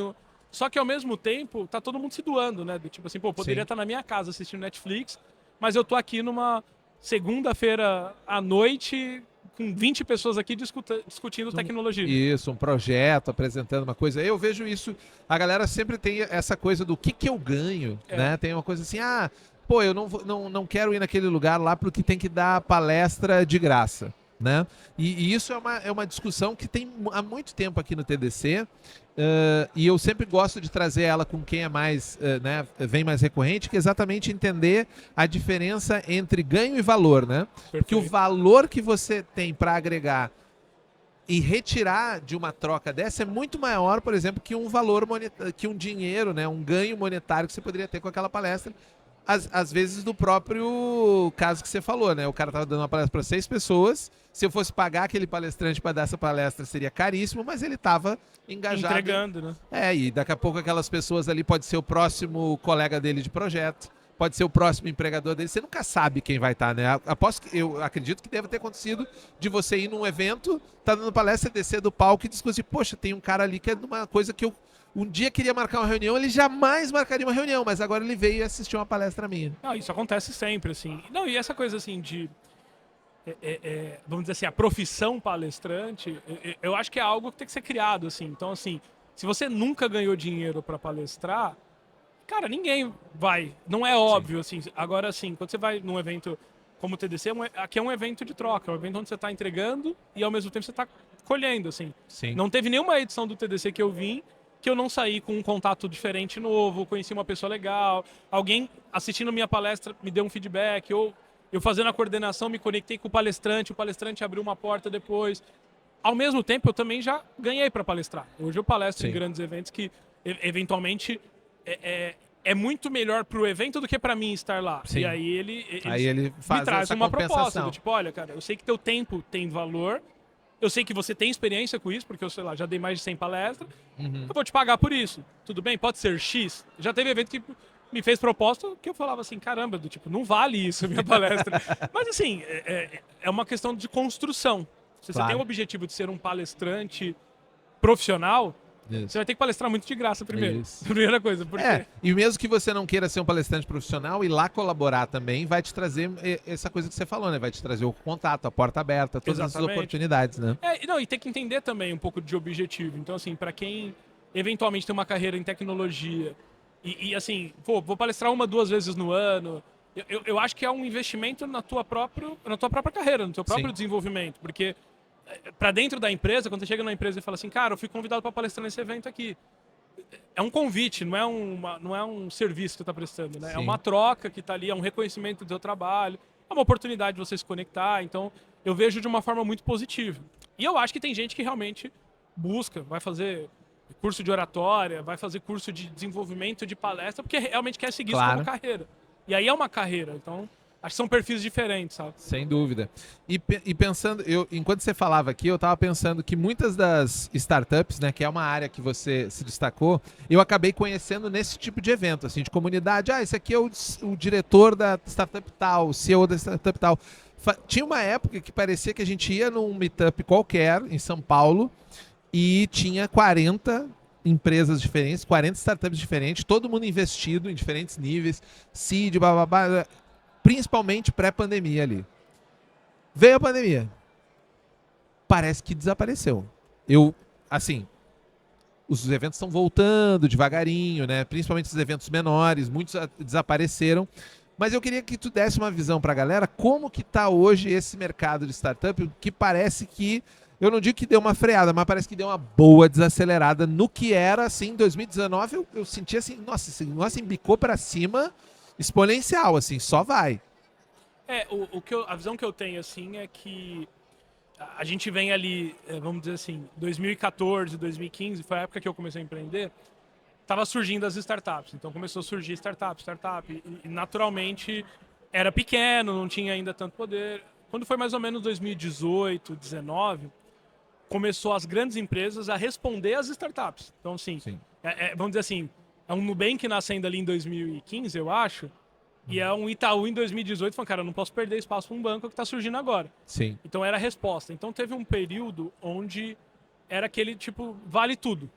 Speaker 6: Só que ao mesmo tempo, tá todo mundo se doando, né? Tipo assim, pô, eu poderia estar na minha casa assistindo Netflix, mas eu tô aqui numa segunda-feira à noite com 20 pessoas aqui discutindo tecnologia.
Speaker 5: Isso, um projeto, apresentando uma coisa. Eu vejo isso, a galera sempre tem essa coisa do que eu ganho, né? Tem uma coisa assim, pô, eu não quero ir naquele lugar lá porque tem que dar palestra de graça, né? E isso é uma discussão que tem há muito tempo aqui no TDC, e eu sempre gosto de trazer ela com quem é mais, né, vem mais recorrente, que é exatamente entender a diferença entre ganho e valor, né? Porque o valor que você tem para agregar e retirar de uma troca dessa é muito maior, por exemplo, que um valor que um dinheiro, né, um ganho monetário que você poderia ter com aquela palestra. Às vezes do próprio caso que você falou, né? O cara tava dando uma palestra para 6 pessoas. Se eu fosse pagar aquele palestrante para dar essa palestra, seria caríssimo, mas ele tava engajado.
Speaker 6: Entregando, né?
Speaker 5: E daqui a pouco aquelas pessoas ali pode ser o próximo colega dele de projeto, pode ser o próximo empregador dele. Você nunca sabe quem vai estar, né? Eu acredito que deve ter acontecido de você ir num evento, tá dando palestra, descer do palco e discutir, poxa, tem um cara ali que é uma coisa que eu um dia queria marcar uma reunião, ele jamais marcaria uma reunião, mas agora ele veio e assistiu uma palestra minha.
Speaker 6: Não, isso acontece sempre, assim. Não, e essa coisa, assim, de... vamos dizer assim, a profissão palestrante, eu acho que é algo que tem que ser criado, assim. Então, assim, se você nunca ganhou dinheiro para palestrar, cara, ninguém vai. Não é óbvio, assim. Agora, assim, quando você vai num evento como o TDC, aqui é um evento de troca, é um evento onde você está entregando e, ao mesmo tempo, você está colhendo, assim.
Speaker 5: Sim.
Speaker 6: Não teve nenhuma edição do TDC que eu vim que eu não saí com um contato diferente novo, conheci uma pessoa legal, alguém assistindo minha palestra me deu um feedback, ou eu fazendo a coordenação me conectei com o palestrante abriu uma porta depois. Ao mesmo tempo, eu também já ganhei para palestrar. Hoje eu palestro em grandes eventos que, eventualmente, é muito melhor para o evento do que para mim estar lá.
Speaker 5: Sim.
Speaker 6: E aí ele
Speaker 5: faz
Speaker 6: me traz
Speaker 5: essa
Speaker 6: uma
Speaker 5: compensação.
Speaker 6: proposta, do tipo, olha, cara, eu sei que teu tempo tem valor, eu sei que você tem experiência com isso, porque eu, sei lá, já dei mais de 100 palestras. Eu vou te pagar por isso. Tudo bem? Pode ser X. Já teve evento que me fez proposta que eu falava assim, caramba, do tipo, não vale isso a minha palestra. Mas assim, é uma questão de construção. Se você tem o objetivo de ser um palestrante profissional, você vai ter que palestrar muito de graça primeiro. Primeira coisa. Porque...
Speaker 5: E mesmo que você não queira ser um palestrante profissional, ir lá colaborar também vai te trazer essa coisa que você falou, né? Vai te trazer o contato, a porta aberta, todas as oportunidades, né?
Speaker 6: Não, e tem que entender também um pouco de objetivo. Então, assim, para quem eventualmente tem uma carreira em tecnologia e assim, pô, vou palestrar 1, 2 vezes no ano, eu acho que é um investimento na tua própria carreira, no teu próprio desenvolvimento. Porque para dentro da empresa, quando você chega na empresa e fala assim, cara, eu fui convidado para palestrar nesse evento aqui. É um convite, não é um serviço que você está prestando, né? É uma troca que está ali, é um reconhecimento do seu trabalho, é uma oportunidade de você se conectar. Então, eu vejo de uma forma muito positiva. E eu acho que tem gente que realmente busca, vai fazer curso de oratória, vai fazer curso de desenvolvimento de palestra, porque realmente quer seguir isso como carreira. E aí é uma carreira. Então, Acho que são perfis diferentes, sabe?
Speaker 5: Sem dúvida. E pensando, enquanto você falava aqui, eu estava pensando que muitas das startups, né, que é uma área que você se destacou, eu acabei conhecendo nesse tipo de evento, assim, de comunidade. Ah, esse aqui é o diretor da startup tal, o CEO da startup tal. Tinha uma época que parecia que a gente ia num meetup qualquer, em São Paulo, e tinha 40 empresas diferentes, 40 startups diferentes, todo mundo investido em diferentes níveis, seed, bababá, principalmente pré-pandemia ali. Veio a pandemia. Parece que desapareceu. Assim, os eventos estão voltando devagarinho, né? Principalmente os eventos menores, muitos desapareceram. Mas eu queria que tu desse uma visão para a galera, como que tá hoje esse mercado de startup, que parece que, eu não digo que deu uma freada, mas parece que deu uma boa desacelerada no que era, assim, em 2019, eu senti assim, nossa, esse negócio embicou para cima, exponencial, assim, só vai.
Speaker 6: A visão que eu tenho, assim, é que a gente vem ali, vamos dizer assim, 2014, 2015, foi a época que eu comecei a empreender, tava surgindo as startups. Então começou a surgir startup, e naturalmente era pequeno, não tinha ainda tanto poder. Quando foi mais ou menos 2018, 2019, começou as grandes empresas a responder às startups. Então, assim, vamos dizer assim, é um Nubank nascendo ali em 2015, eu acho, e é um Itaú em 2018 falando, cara, eu não posso perder espaço para um banco que está surgindo agora.
Speaker 5: Sim.
Speaker 6: Então era a resposta. Então teve um período onde era aquele tipo, vale tudo.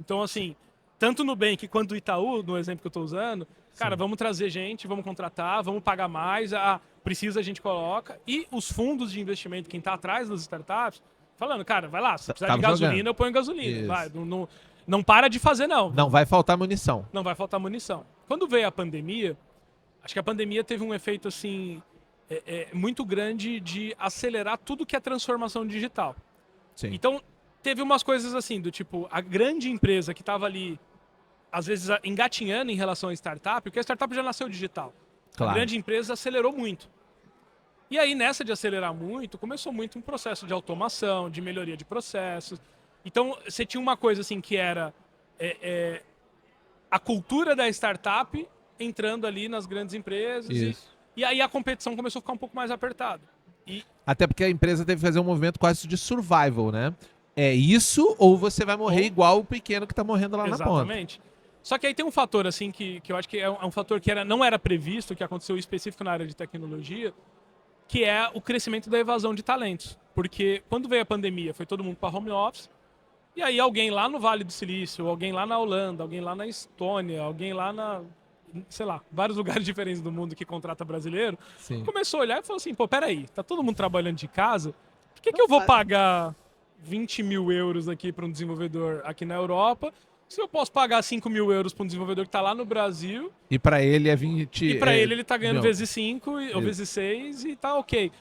Speaker 6: Então, assim, tanto o Nubank quanto o Itaú, no exemplo que eu estou usando, cara, vamos trazer gente, vamos contratar, vamos pagar mais, precisa a gente coloca. E os fundos de investimento, quem está atrás das startups, falando, cara, vai lá, se precisar de gasolina, jogando. Eu ponho gasolina. Vai, não para de fazer, não.
Speaker 5: Não vai faltar munição.
Speaker 6: Não vai faltar munição. Quando veio a pandemia, acho que a pandemia teve um efeito assim muito grande de acelerar tudo que é transformação digital.
Speaker 5: Sim.
Speaker 6: Então, teve umas coisas assim, do tipo, a grande empresa que estava ali, às vezes, engatinhando em relação à startup, porque a startup já nasceu digital. Claro. A grande empresa acelerou muito. E aí, nessa de acelerar muito, começou muito um processo de automação, de melhoria de processos. Então, você tinha uma coisa assim que era a cultura da startup entrando ali nas grandes empresas. E aí a competição começou a ficar um pouco mais apertada.
Speaker 5: Até porque a empresa teve que fazer um movimento quase de survival, né? É isso ou você vai morrer igual o pequeno que está morrendo lá na ponta.
Speaker 6: Exatamente. Só que aí tem um fator assim que eu acho que é um fator que não era previsto, que aconteceu específico na área de tecnologia, que é o crescimento da evasão de talentos. Porque quando veio a pandemia, foi todo mundo para home office, e aí alguém lá no Vale do Silício, alguém lá na Holanda, alguém lá na Estônia, alguém lá na, sei lá, vários lugares diferentes do mundo que contrata brasileiro, começou a olhar e falou assim, pô, peraí, tá todo mundo trabalhando de casa, por que eu vou pagar 20 mil euros aqui para um desenvolvedor aqui na Europa, se eu posso pagar 5 mil euros para um desenvolvedor que está lá no Brasil...
Speaker 5: E para ele é 20...
Speaker 6: E para ele está ganhando vezes 5 ou vezes 6 e tá ok.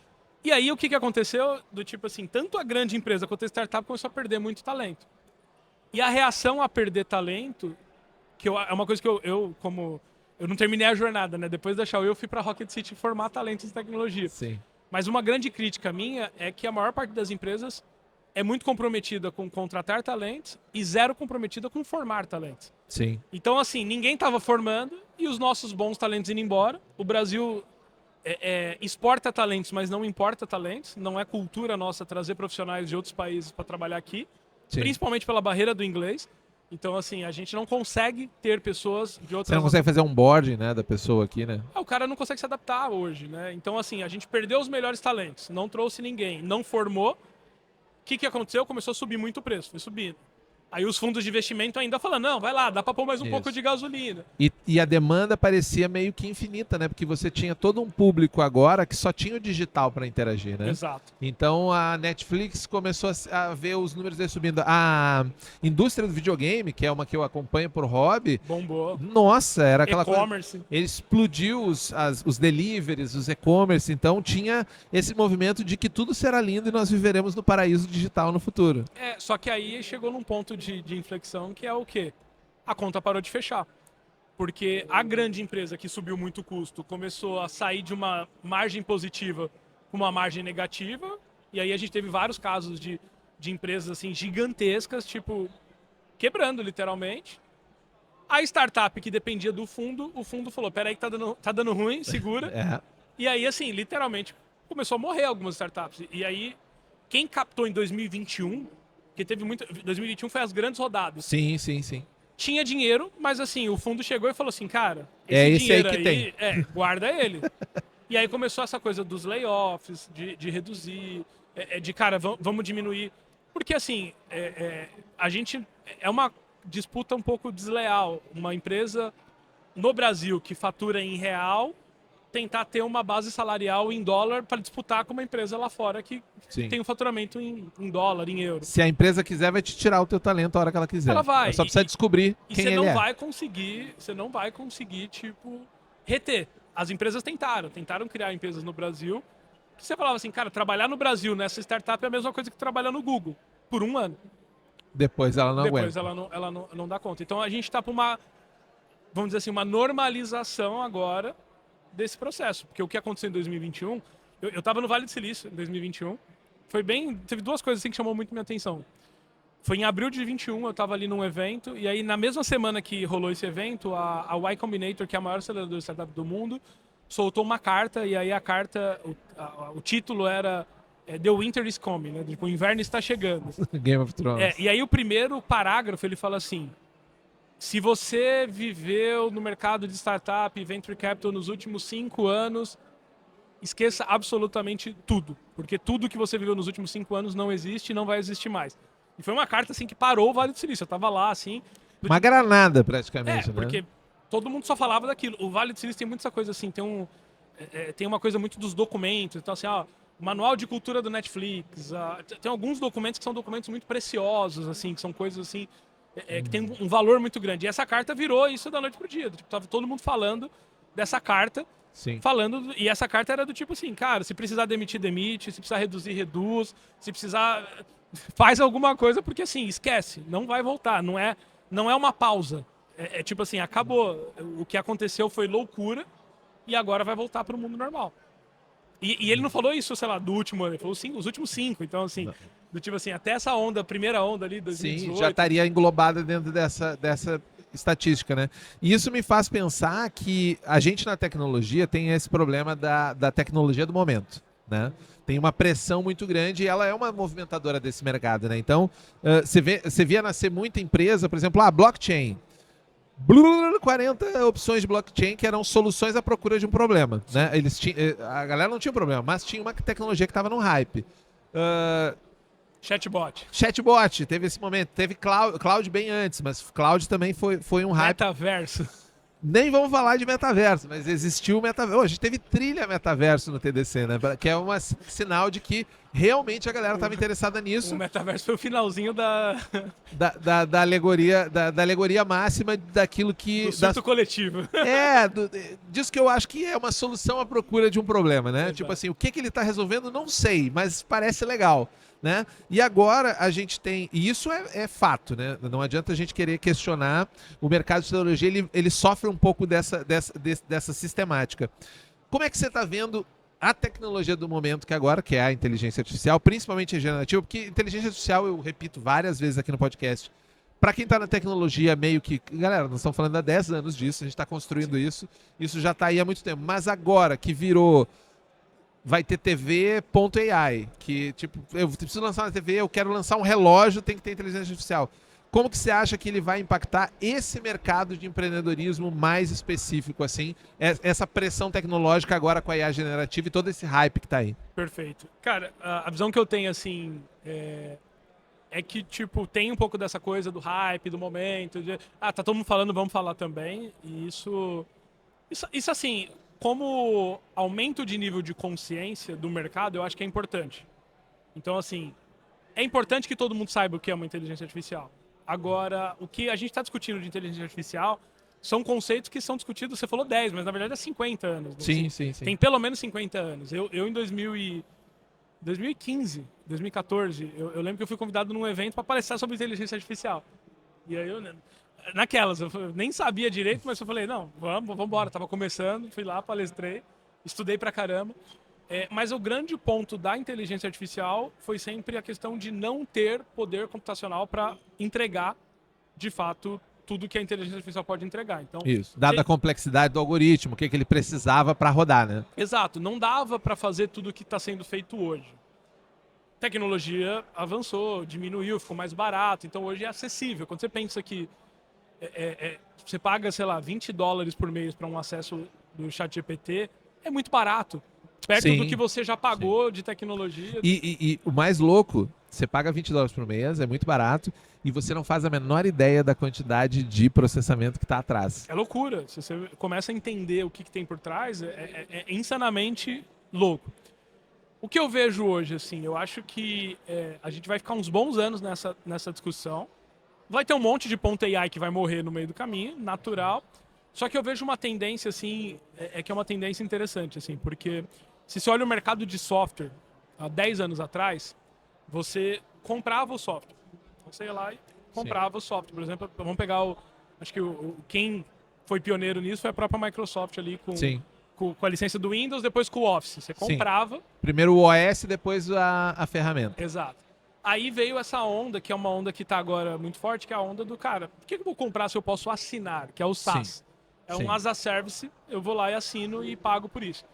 Speaker 6: E aí o que aconteceu? Do tipo assim, tanto a grande empresa quanto a startup começou a perder muito talento. E a reação a perder talento, que é uma coisa que eu não terminei a jornada, né? Depois da Xiaomi eu fui para Rocket City formar talentos de tecnologia.
Speaker 5: Sim.
Speaker 6: Mas uma grande crítica minha é que a maior parte das empresas é muito comprometida com contratar talentos e zero comprometida com formar talentos.
Speaker 5: Sim.
Speaker 6: Então, assim, ninguém estava formando e os nossos bons talentos indo embora. O Brasil exporta talentos, mas não importa talentos. Não é cultura nossa trazer profissionais de outros países para trabalhar aqui, principalmente pela barreira do inglês. Então, assim, a gente não consegue ter pessoas de outras...
Speaker 5: Você não consegue fazer um board, né, da pessoa aqui, né?
Speaker 6: O cara não consegue se adaptar hoje, né? Então, assim, a gente perdeu os melhores talentos, não trouxe ninguém, não formou. O que aconteceu? Começou a subir muito o preço, foi subindo. Aí os fundos de investimento ainda falam, não, vai lá, dá para pôr mais um pouco de gasolina.
Speaker 5: E a demanda parecia meio que infinita, né? Porque você tinha todo um público agora que só tinha o digital para interagir, né?
Speaker 6: Exato.
Speaker 5: Então a Netflix começou a ver os números dele subindo. A indústria do videogame, que é uma que eu acompanho por hobby...
Speaker 6: Bombou.
Speaker 5: Nossa, era aquela
Speaker 6: e-commerce.
Speaker 5: Ele explodiu os deliveries, os e-commerce. Então tinha esse movimento de que tudo será lindo e nós viveremos no paraíso digital no futuro.
Speaker 6: Só que aí chegou num ponto de inflexão que é o quê? A conta parou de fechar. Porque a grande empresa que subiu muito o custo começou a sair de uma margem positiva para uma margem negativa. E aí a gente teve vários casos de empresas assim, gigantescas, tipo, quebrando literalmente. A startup que dependia do fundo, o fundo falou, peraí que tá dando ruim, segura. E aí, assim, literalmente, começou a morrer algumas startups. E aí, quem captou em 2021, que teve muito... 2021 foi as grandes rodadas.
Speaker 5: Sim.
Speaker 6: Tinha dinheiro, mas assim, o fundo chegou e falou assim, cara,
Speaker 5: É esse aí
Speaker 6: dinheiro
Speaker 5: que tem.
Speaker 6: Guarda ele. E aí começou essa coisa dos layoffs, de reduzir, de cara, vamos diminuir. Porque assim, a gente... É uma disputa um pouco desleal. Uma empresa no Brasil que fatura em real tentar ter uma base salarial em dólar para disputar com uma empresa lá fora que
Speaker 5: Sim.
Speaker 6: tem um faturamento em dólar, em euro.
Speaker 5: Se a empresa quiser, vai te tirar o teu talento a hora que ela quiser.
Speaker 6: Ela vai.
Speaker 5: Ela só precisa descobrir
Speaker 6: E
Speaker 5: quem
Speaker 6: você
Speaker 5: ele
Speaker 6: não
Speaker 5: é.
Speaker 6: você não vai conseguir, tipo, reter. As empresas tentaram criar empresas no Brasil. Que você falava assim, cara, trabalhar no Brasil nessa startup é a mesma coisa que trabalhar no Google por um ano.
Speaker 5: Depois ela não
Speaker 6: Depois
Speaker 5: aguenta.
Speaker 6: ela não dá conta. Então a gente está para uma, vamos dizer assim, uma normalização agora desse processo. Porque o que aconteceu em 2021, eu estava no Vale do Silício em 2021, foi bem, teve duas coisas assim que chamou muito minha atenção. Foi em abril de 21, eu estava ali num evento, e aí na mesma semana que rolou esse evento, a Y Combinator, que é a maior aceleradora de startup do mundo, soltou uma carta, e aí a carta, o título era The Winter is Coming, né? Tipo, o inverno está chegando.
Speaker 5: Game of Thrones.
Speaker 6: E aí o primeiro parágrafo, ele fala assim, se você viveu no mercado de startup e venture capital nos últimos 5 anos, esqueça absolutamente tudo. Porque tudo que você viveu nos últimos 5 anos não existe e não vai existir mais. E foi uma carta assim que parou o Vale do Silício. Eu tava lá, assim...
Speaker 5: Uma granada, praticamente, né?
Speaker 6: Porque todo mundo só falava daquilo. O Vale do Silício tem muita coisa assim, tem uma coisa muito dos documentos. Então, assim, o manual de cultura do Netflix. Tem alguns documentos que são documentos muito preciosos, assim, que são coisas assim... que tem um valor muito grande. E essa carta virou isso da noite pro dia. Tipo, tava todo mundo falando dessa carta.
Speaker 5: Sim.
Speaker 6: E essa carta era do tipo assim, cara, se precisar demitir, demite. Se precisar reduzir, reduz. Se precisar... Faz alguma coisa, porque assim, esquece. Não vai voltar. Não é uma pausa. É tipo assim, acabou. O que aconteceu foi loucura. E agora vai voltar pro mundo normal. E ele não falou isso, sei lá, do último ano. Ele falou os últimos 5. Então, assim... Do tipo assim, até essa onda, a primeira onda ali, 2018...
Speaker 5: Sim, já estaria englobada dentro dessa estatística, né? E isso me faz pensar que a gente na tecnologia tem esse problema da tecnologia do momento, né? Tem uma pressão muito grande e ela é uma movimentadora desse mercado, né? Então, você via nascer muita empresa, por exemplo, blockchain. 40 opções de blockchain que eram soluções à procura de um problema, né? A galera não tinha um problema, mas tinha uma tecnologia que estava no hype. Chatbot, teve esse momento. Teve Cloud bem antes, mas Cloud também foi um hype.
Speaker 6: Metaverso.
Speaker 5: Nem vamos falar de metaverso, mas existiu o metaverso. A gente teve trilha metaverso no TDC, né? Que é um sinal de que realmente a galera estava interessada nisso.
Speaker 6: O metaverso foi o finalzinho
Speaker 5: da alegoria máxima daquilo que...
Speaker 6: Do surto coletivo.
Speaker 5: Disso que eu acho que é uma solução à procura de um problema, né?
Speaker 6: Exato.
Speaker 5: Tipo assim, o que ele está resolvendo, não sei, mas parece legal. Né? E agora a gente tem, e isso é fato, né? Não adianta a gente querer questionar o mercado de tecnologia, ele sofre um pouco dessa sistemática. Como é que você está vendo a tecnologia do momento, que é a inteligência artificial, principalmente a generativa, porque inteligência artificial, eu repito várias vezes aqui no podcast, para quem está na tecnologia, meio que... Galera, nós estamos falando há 10 anos disso, a gente está construindo isso já está aí há muito tempo, mas agora que virou... Vai ter TV.ai, que tipo, eu preciso lançar uma TV, eu quero lançar um relógio, tem que ter inteligência artificial. Como que você acha que ele vai impactar esse mercado de empreendedorismo mais específico, assim, essa pressão tecnológica agora com a IA generativa e todo esse hype que está aí?
Speaker 6: Perfeito. Cara, a visão que eu tenho, assim, é que, tipo, tem um pouco dessa coisa do hype, do momento, tá todo mundo falando, vamos falar também, e isso assim... Como aumento de nível de consciência do mercado, eu acho que é importante. Então, assim, é importante que todo mundo saiba o que é uma inteligência artificial. Agora, o que a gente está discutindo de inteligência artificial são conceitos que são discutidos, você falou 10, mas na verdade é 50 anos. Né?
Speaker 5: Sim.
Speaker 6: Tem pelo menos 50 anos. Eu em 2015, 2014, eu lembro que eu fui convidado num evento para palestrar sobre inteligência artificial. E aí eu nem sabia direito, mas eu falei, não, vamos embora. Tava começando, fui lá, palestrei, estudei pra caramba. Mas o grande ponto da inteligência artificial foi sempre a questão de não ter poder computacional para entregar, de fato, tudo que a inteligência artificial pode entregar. Então,
Speaker 5: Isso. Dada a complexidade do algoritmo, o que ele precisava para rodar, né?
Speaker 6: exato, não dava para fazer tudo o que está sendo feito hoje. Tecnologia avançou, diminuiu, ficou mais barato, então hoje é acessível. Quando você pensa que você paga, sei lá, $20 por mês para um acesso do ChatGPT, é muito barato. Perto
Speaker 5: Sim.
Speaker 6: do que você já pagou de tecnologia.
Speaker 5: E o mais louco, você paga $20 por mês, é muito barato, e você não faz a menor ideia da quantidade de processamento que está atrás.
Speaker 6: É loucura. Se você começa a entender o que tem por trás, é insanamente louco. O que eu vejo hoje, assim, eu acho que a gente vai ficar uns bons anos nessa discussão. Vai ter um monte de ponta AI que vai morrer no meio do caminho, natural. Só que eu vejo uma tendência, assim, que é uma tendência interessante, assim, porque se você olha o mercado de software, há 10 anos atrás, você comprava o software. Você ia lá e comprava o software. Por exemplo, vamos pegar acho que quem foi pioneiro nisso foi a própria Microsoft ali com a licença do Windows, depois com o Office. Você comprava.
Speaker 5: Primeiro o OS, depois a ferramenta.
Speaker 6: Exato. Aí veio essa onda, que é uma onda que está agora muito forte, que é a onda do cara. Por que eu vou comprar se eu posso assinar? Que é o SaaS.
Speaker 5: Sim.
Speaker 6: É um as a service, eu vou lá e assino e pago por isso.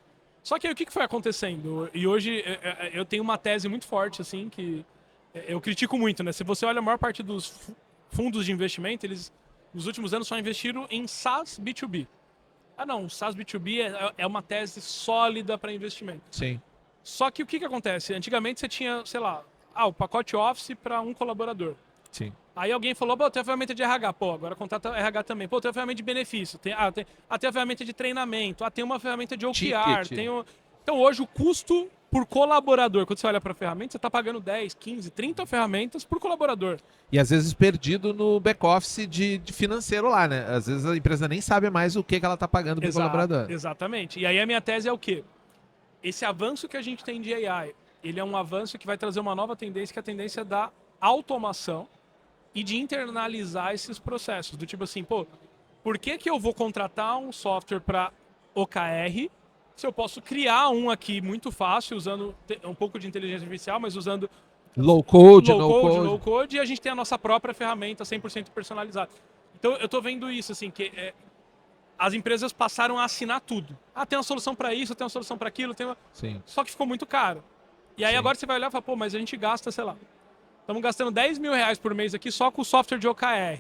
Speaker 6: Só que aí o que foi acontecendo? E hoje eu tenho uma tese muito forte, assim, que eu critico muito, né? Se você olha a maior parte dos fundos de investimento, eles nos últimos anos só investiram em SaaS B2B. Ah, não, SaaS B2B é uma tese sólida para investimento.
Speaker 5: Sim.
Speaker 6: Só que o que acontece? Antigamente você tinha, sei lá, o pacote Office para um colaborador.
Speaker 5: Sim.
Speaker 6: Aí alguém falou, pô, tem a ferramenta de RH. Pô, agora contrata RH também. Pô, tem a ferramenta de benefício. Tem a ferramenta de treinamento. Tem uma ferramenta de OKR. Então hoje o custo por colaborador, quando você olha para a ferramenta, você está pagando 10, 15, 30 ferramentas por colaborador.
Speaker 5: E às vezes perdido no back-office de financeiro lá, né? Às vezes a empresa nem sabe mais o que ela está pagando para o colaborador.
Speaker 6: Exatamente. E aí a minha tese é o quê? Esse avanço que a gente tem de AI, ele é um avanço que vai trazer uma nova tendência, que é a tendência da automação e de internalizar esses processos. Do tipo assim, pô, por que eu vou contratar um software para OKR se eu posso criar um aqui muito fácil, usando um pouco de inteligência artificial, mas usando
Speaker 5: low code,
Speaker 6: no code, e a gente tem a nossa própria ferramenta 100% personalizada. Então eu tô vendo isso, assim, que as empresas passaram a assinar tudo. Tem uma solução para isso, tem uma solução para aquilo,
Speaker 5: Sim.
Speaker 6: Só que ficou muito caro. E aí agora você vai olhar e falar, pô, mas a gente gasta, sei lá, estamos gastando R$10 mil por mês aqui só com o software de OKR.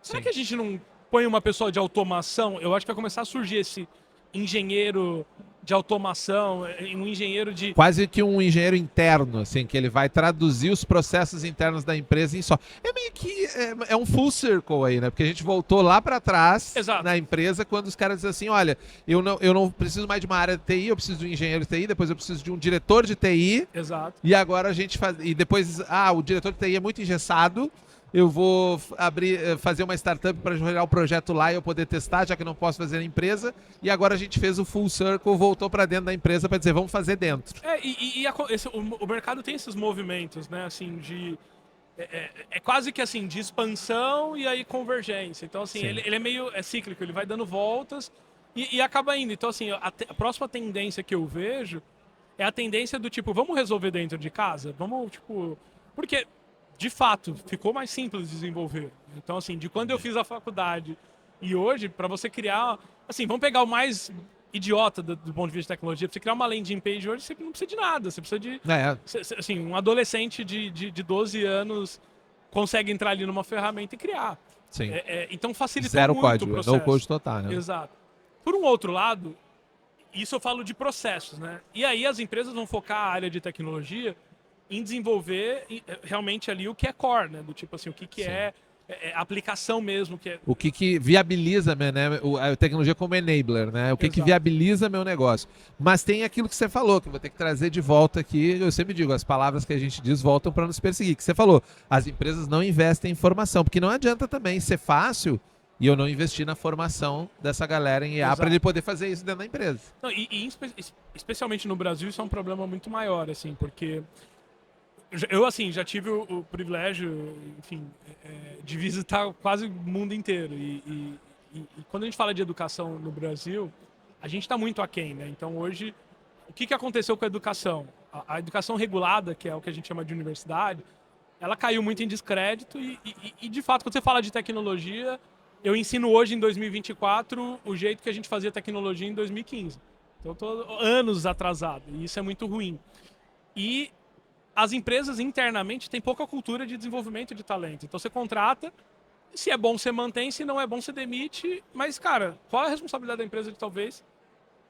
Speaker 6: Será que a gente não põe uma pessoa de automação? Eu acho que vai começar a surgir esse engenheiro de automação, um engenheiro de...
Speaker 5: Quase que um engenheiro interno, assim, que ele vai traduzir os processos internos da empresa em só. É meio que é um full circle aí, né? Porque a gente voltou lá para trás na empresa quando os caras dizem assim, olha, eu não preciso mais de uma área de TI, eu preciso de um engenheiro de TI, depois eu preciso de um diretor de TI.
Speaker 6: Exato.
Speaker 5: E agora a gente faz... E depois, o diretor de TI é muito engessado, eu vou fazer uma startup para jogar o projeto lá e eu poder testar, já que não posso fazer na empresa. E agora a gente fez o full circle, voltou para dentro da empresa para dizer, vamos fazer dentro.
Speaker 6: O mercado tem esses movimentos, né, assim, de... É quase que assim, de expansão e aí convergência. Então, assim, ele é meio cíclico, ele vai dando voltas e acaba indo. Então, assim, a próxima tendência que eu vejo é a tendência do tipo, vamos resolver dentro de casa? Vamos, tipo... Porque... de fato, ficou mais simples de desenvolver. Então, assim, de quando eu fiz a faculdade e hoje, para você criar... Assim, vamos pegar o mais idiota do ponto de vista de tecnologia. Para você criar uma landing page hoje, você não precisa de nada. Você precisa de... Assim, um adolescente de 12 anos consegue entrar ali numa ferramenta e criar.
Speaker 5: Sim.
Speaker 6: Então, facilita
Speaker 5: Zero
Speaker 6: muito
Speaker 5: código,
Speaker 6: o processo.
Speaker 5: no code total, né?
Speaker 6: Exato. Por um outro lado, isso eu falo de processos, né? E aí as empresas vão focar a área de tecnologia em desenvolver realmente ali o que é core, né? Do tipo assim, o que é aplicação mesmo.
Speaker 5: O que viabiliza, né? A tecnologia como enabler, né? O que viabiliza meu negócio. Mas tem aquilo que você falou, que eu vou ter que trazer de volta aqui. Eu sempre digo, as palavras que a gente diz voltam para nos perseguir. Que você falou, as empresas não investem em formação, porque não adianta também ser fácil e eu não investir na formação dessa galera em IA para ele poder fazer isso dentro da empresa.
Speaker 6: Não, especialmente no Brasil, isso é um problema muito maior, assim, porque... Eu, assim, já tive o privilégio, enfim, de visitar quase o mundo inteiro. E quando a gente fala de educação no Brasil, a gente está muito aquém, né? Então, hoje, o que aconteceu com a educação? A educação regulada, que é o que a gente chama de universidade, ela caiu muito em descrédito e de fato, quando você fala de tecnologia, eu ensino hoje, em 2024, o jeito que a gente fazia tecnologia em 2015. Então, eu tô anos atrasado, e isso é muito ruim. E as empresas internamente têm pouca cultura de desenvolvimento de talento. Então, você contrata, se é bom, você mantém, se não é bom, você demite. Mas, cara, qual é a responsabilidade da empresa de talvez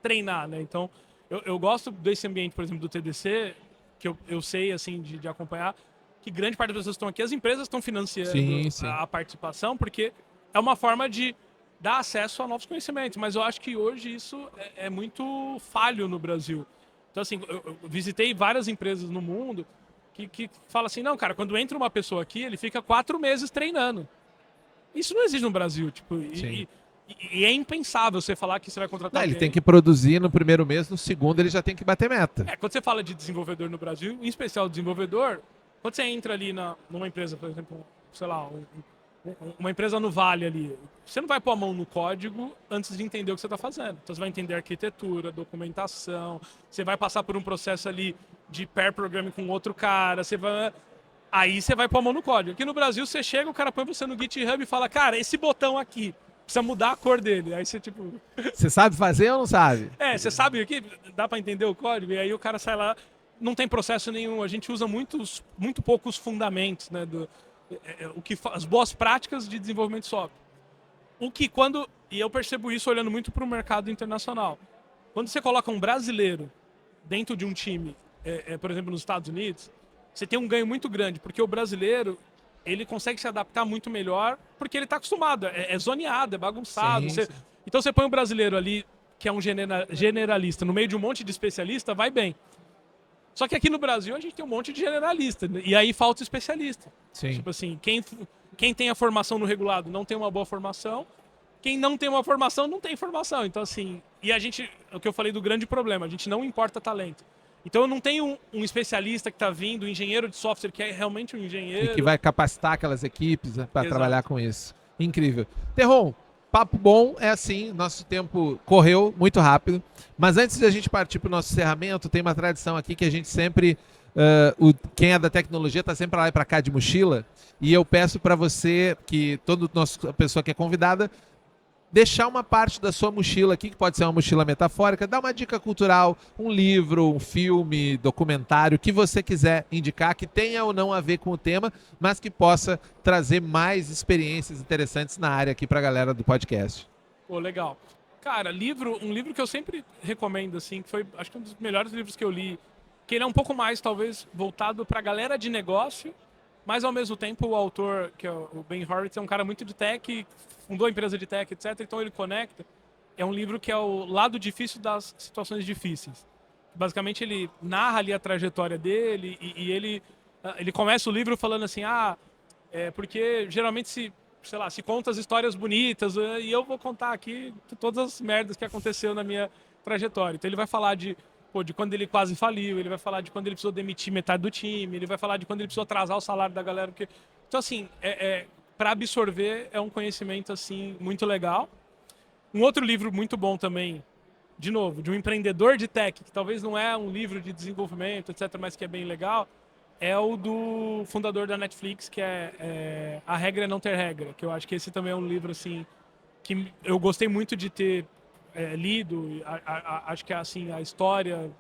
Speaker 6: treinar, né? Então, eu gosto desse ambiente, por exemplo, do TDC, que eu sei, assim, de acompanhar, que grande parte das pessoas que estão aqui, as empresas estão financiando
Speaker 5: Sim.
Speaker 6: a participação, porque é uma forma de dar acesso a novos conhecimentos. Mas eu acho que hoje isso é muito falho no Brasil. Então, assim, eu visitei várias empresas no mundo que falam assim, não, cara, quando entra uma pessoa aqui, ele fica 4 meses treinando. Isso não existe no Brasil, tipo, e é impensável você falar que você vai contratar
Speaker 5: Não, ele
Speaker 6: alguém.
Speaker 5: tem que produzir no primeiro mês, no segundo ele já tem que bater meta.
Speaker 6: Quando você fala de desenvolvedor no Brasil, em especial desenvolvedor, quando você entra ali numa empresa, por exemplo, sei lá, uma empresa no Vale ali, você não vai pôr a mão no código antes de entender o que você está fazendo. Então você vai entender arquitetura, documentação, você vai passar por um processo ali de pair programming com outro cara, aí você vai pôr a mão no código. Aqui no Brasil você chega, o cara põe você no GitHub e fala, cara, esse botão aqui, precisa mudar a cor dele. Aí você tipo...
Speaker 5: Você sabe fazer ou não sabe?
Speaker 6: Você sabe aqui, dá para entender o código, e aí o cara sai lá, não tem processo nenhum, a gente usa muito poucos fundamentos, né, as boas práticas de desenvolvimento de software. E eu percebo isso olhando muito para o mercado internacional. Quando você coloca um brasileiro dentro de um time, por exemplo, nos Estados Unidos, você tem um ganho muito grande, porque o brasileiro, ele consegue se adaptar muito melhor, porque ele está acostumado, é zoneado, é bagunçado.
Speaker 5: Sim.
Speaker 6: Então você põe um brasileiro ali, que é um generalista, no meio de um monte de especialista, vai bem. Só que aqui no Brasil a gente tem um monte de generalista, né? E aí falta especialista.
Speaker 5: Sim.
Speaker 6: Tipo assim, quem tem a formação no regulado não tem uma boa formação, quem não tem uma formação não tem formação. Então assim, o que eu falei do grande problema, a gente não importa talento. Então eu não tenho um especialista que está vindo, um engenheiro de software que é realmente um engenheiro.
Speaker 5: E que vai capacitar aquelas equipes, né, para trabalhar com isso. Incrível. Terron, papo bom, é assim, nosso tempo correu muito rápido, mas antes de a gente partir para o nosso encerramento, tem uma tradição aqui que a gente sempre, quem é da tecnologia está sempre lá e para cá de mochila, e eu peço para você, que toda nossa pessoa que é convidada, deixar uma parte da sua mochila aqui, que pode ser uma mochila metafórica, dar uma dica cultural, um livro, um filme, documentário, que você quiser indicar, que tenha ou não a ver com o tema, mas que possa trazer mais experiências interessantes na área aqui para a galera do podcast.
Speaker 6: Pô, legal. Cara, um livro que eu sempre recomendo, assim, que foi, acho que um dos melhores livros que eu li, que ele é um pouco mais, talvez, voltado para a galera de negócio, mas ao mesmo tempo o autor, que é o Ben Horowitz, é um cara muito de tech, fundou a empresa de tech, etc. Então ele conecta. É um livro que é o lado difícil das situações difíceis. Basicamente ele narra ali a trajetória dele e ele começa o livro falando assim, porque geralmente se conta as histórias bonitas e eu vou contar aqui todas as merdas que aconteceu na minha trajetória. Então ele vai falar de quando ele quase faliu, ele vai falar de quando ele precisou demitir metade do time, ele vai falar de quando ele precisou atrasar o salário da galera. Então, assim, para absorver é um conhecimento assim muito legal. Um outro livro muito bom também, de novo, de um empreendedor de tech, que talvez não é um livro de desenvolvimento, etc., mas que é bem legal, é o do fundador da Netflix, que é A Regra é Não Ter Regra, que eu acho que esse também é um livro assim que eu gostei muito de ter lido. Acho que assim, a história,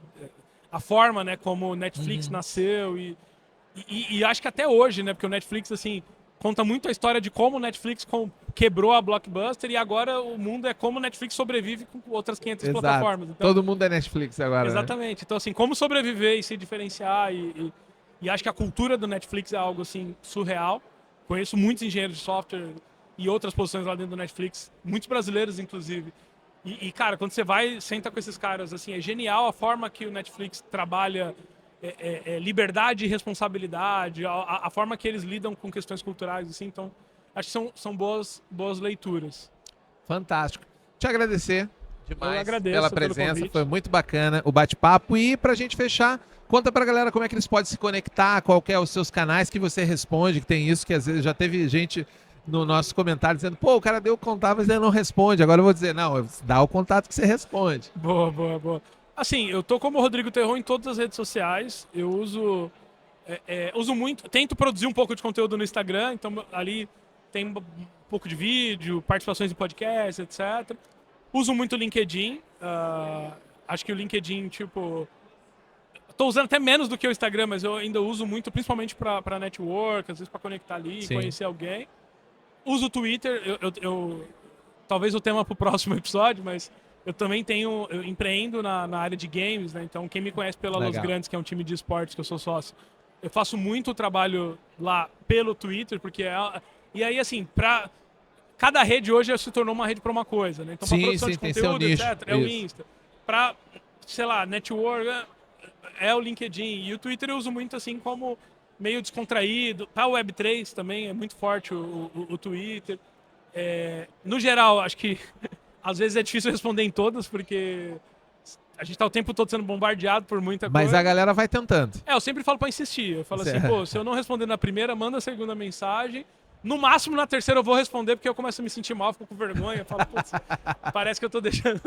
Speaker 6: a forma, né, como o Netflix nasceu e acho que até hoje, né, porque o Netflix assim conta muito a história de como o Netflix quebrou a Blockbuster e agora o mundo é como o Netflix sobrevive com outras 500 plataformas. Então,
Speaker 5: todo mundo é Netflix agora.
Speaker 6: Exatamente. Né? Então assim, como sobreviver e se diferenciar e acho que a cultura do Netflix é algo assim surreal. Conheço muitos engenheiros de software e outras posições lá dentro do Netflix, muitos brasileiros inclusive. Cara, quando você senta com esses caras, assim, é genial a forma que o Netflix trabalha liberdade e responsabilidade, a forma que eles lidam com questões culturais, assim. Então, acho que são boas leituras.
Speaker 5: Fantástico. Te agradecer demais pela presença, foi muito bacana o bate-papo. E pra gente fechar, conta pra galera como é que eles podem se conectar, qual que é os seus canais que você responde, que tem isso, que às vezes já teve gente no nosso comentário dizendo, o cara deu o contato, mas ele não responde. Agora eu vou dizer, não, dá o contato que você responde.
Speaker 6: Boa. Assim, eu tô como Rodrigo Terron em todas as redes sociais. Eu uso muito, tento produzir um pouco de conteúdo no Instagram, então ali tem um pouco de vídeo, participações em podcast, etc. Uso muito o LinkedIn. Acho que o LinkedIn, tipo... Tô usando até menos do que o Instagram, mas eu ainda uso muito, principalmente para network, às vezes para conectar ali,
Speaker 5: Sim.
Speaker 6: conhecer alguém. Uso o Twitter, talvez o tema para o próximo episódio, mas eu também eu empreendo na área de games, né? Então quem me conhece pela Los
Speaker 5: Legal.
Speaker 6: Grandes, que é um time de esportes que eu sou sócio, eu faço muito trabalho lá pelo Twitter, porque e aí assim, cada rede hoje se tornou uma rede para uma coisa, né? Então para
Speaker 5: Sim,
Speaker 6: produção
Speaker 5: sim,
Speaker 6: de
Speaker 5: tem seu
Speaker 6: conteúdo,
Speaker 5: nicho,
Speaker 6: etc, é o
Speaker 5: isso.
Speaker 6: Insta. Para, sei lá, network, é o LinkedIn. E o Twitter eu uso muito assim como meio descontraído. Para o Web3 também é muito forte o Twitter. No geral, acho que às vezes é difícil responder em todas, porque a gente tá o tempo todo sendo bombardeado por muita
Speaker 5: Mas
Speaker 6: coisa.
Speaker 5: a galera vai tentando.
Speaker 6: Eu sempre falo para insistir. Eu falo assim,
Speaker 5: Certo.
Speaker 6: pô, se eu não responder na primeira, manda a segunda mensagem. No máximo, na terceira eu vou responder, porque eu começo a me sentir mal, fico com vergonha. Eu falo, putz, parece que eu tô deixando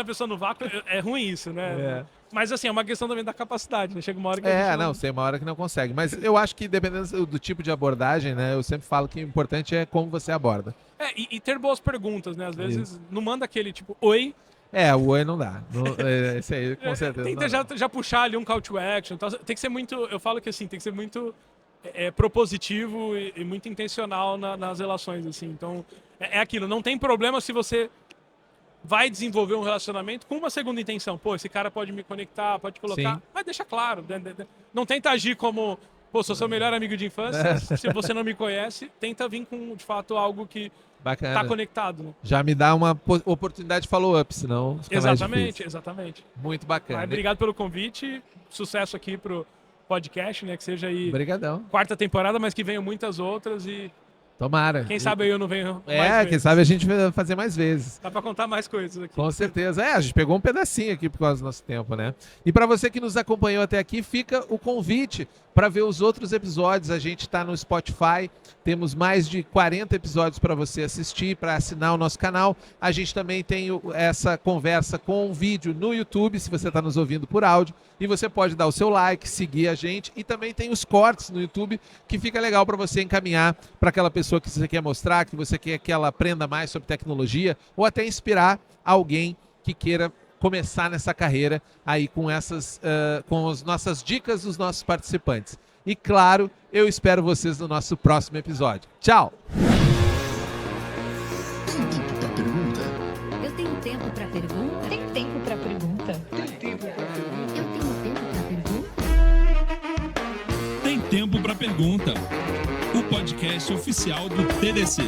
Speaker 6: a pessoa no vácuo. É ruim isso, né?
Speaker 5: É.
Speaker 6: Mas assim, é uma questão também da capacidade, né? Chega uma hora que a gente
Speaker 5: Não, tem uma hora que não consegue. Mas eu acho que dependendo do tipo de abordagem, né? Eu sempre falo que o importante é como você aborda.
Speaker 6: E ter boas perguntas, né? Às vezes não manda aquele tipo, oi.
Speaker 5: O oi não dá. Esse aí, com certeza.
Speaker 6: Tenta
Speaker 5: não dá.
Speaker 6: já puxar ali um call to action. Tal. Tem que ser muito. Eu falo que assim, tem que ser muito propositivo e muito intencional nas relações, assim. Então, é aquilo. Não tem problema se você vai desenvolver um relacionamento com uma segunda intenção. Pô, esse cara pode me conectar, pode colocar.
Speaker 5: Sim.
Speaker 6: Mas deixa claro. Não tenta agir como, pô, sou seu melhor amigo de infância. Se você não me conhece, tenta vir com, de fato, algo que
Speaker 5: Bacana.
Speaker 6: tá conectado. Né?
Speaker 5: Já me dá uma oportunidade de follow-up, senão fica mais difícil.
Speaker 6: Exatamente.
Speaker 5: Muito bacana.
Speaker 6: Mas, obrigado pelo convite. Sucesso aqui pro podcast, né? Que seja aí
Speaker 5: Obrigadão.
Speaker 6: 4ª temporada, mas que venham muitas outras e
Speaker 5: Tomara.
Speaker 6: quem sabe aí eu não venho mais
Speaker 5: quem
Speaker 6: vezes.
Speaker 5: sabe a gente vai fazer mais vezes.
Speaker 6: Dá pra contar mais coisas aqui.
Speaker 5: Com certeza. A gente pegou um pedacinho aqui por causa do nosso tempo, né? E para você que nos acompanhou até aqui, fica o convite para ver os outros episódios. A gente está no Spotify, temos mais de 40 episódios para você assistir, para assinar o nosso canal. A gente também tem essa conversa com um vídeo no YouTube, se você está nos ouvindo por áudio. E você pode dar o seu like, seguir a gente. E também tem os cortes no YouTube, que fica legal para você encaminhar para aquela pessoa que você quer mostrar, que você quer que ela aprenda mais sobre tecnologia, ou até inspirar alguém que queira começar nessa carreira aí com com as nossas dicas dos nossos participantes. E claro, eu espero vocês no nosso próximo episódio. Tchau!
Speaker 2: Eu tenho tempo para pergunta?
Speaker 1: Tem tempo para pergunta?
Speaker 2: Eu tenho tempo para pergunta?
Speaker 4: Tem Tempo para Pergunta, o podcast oficial do TDC.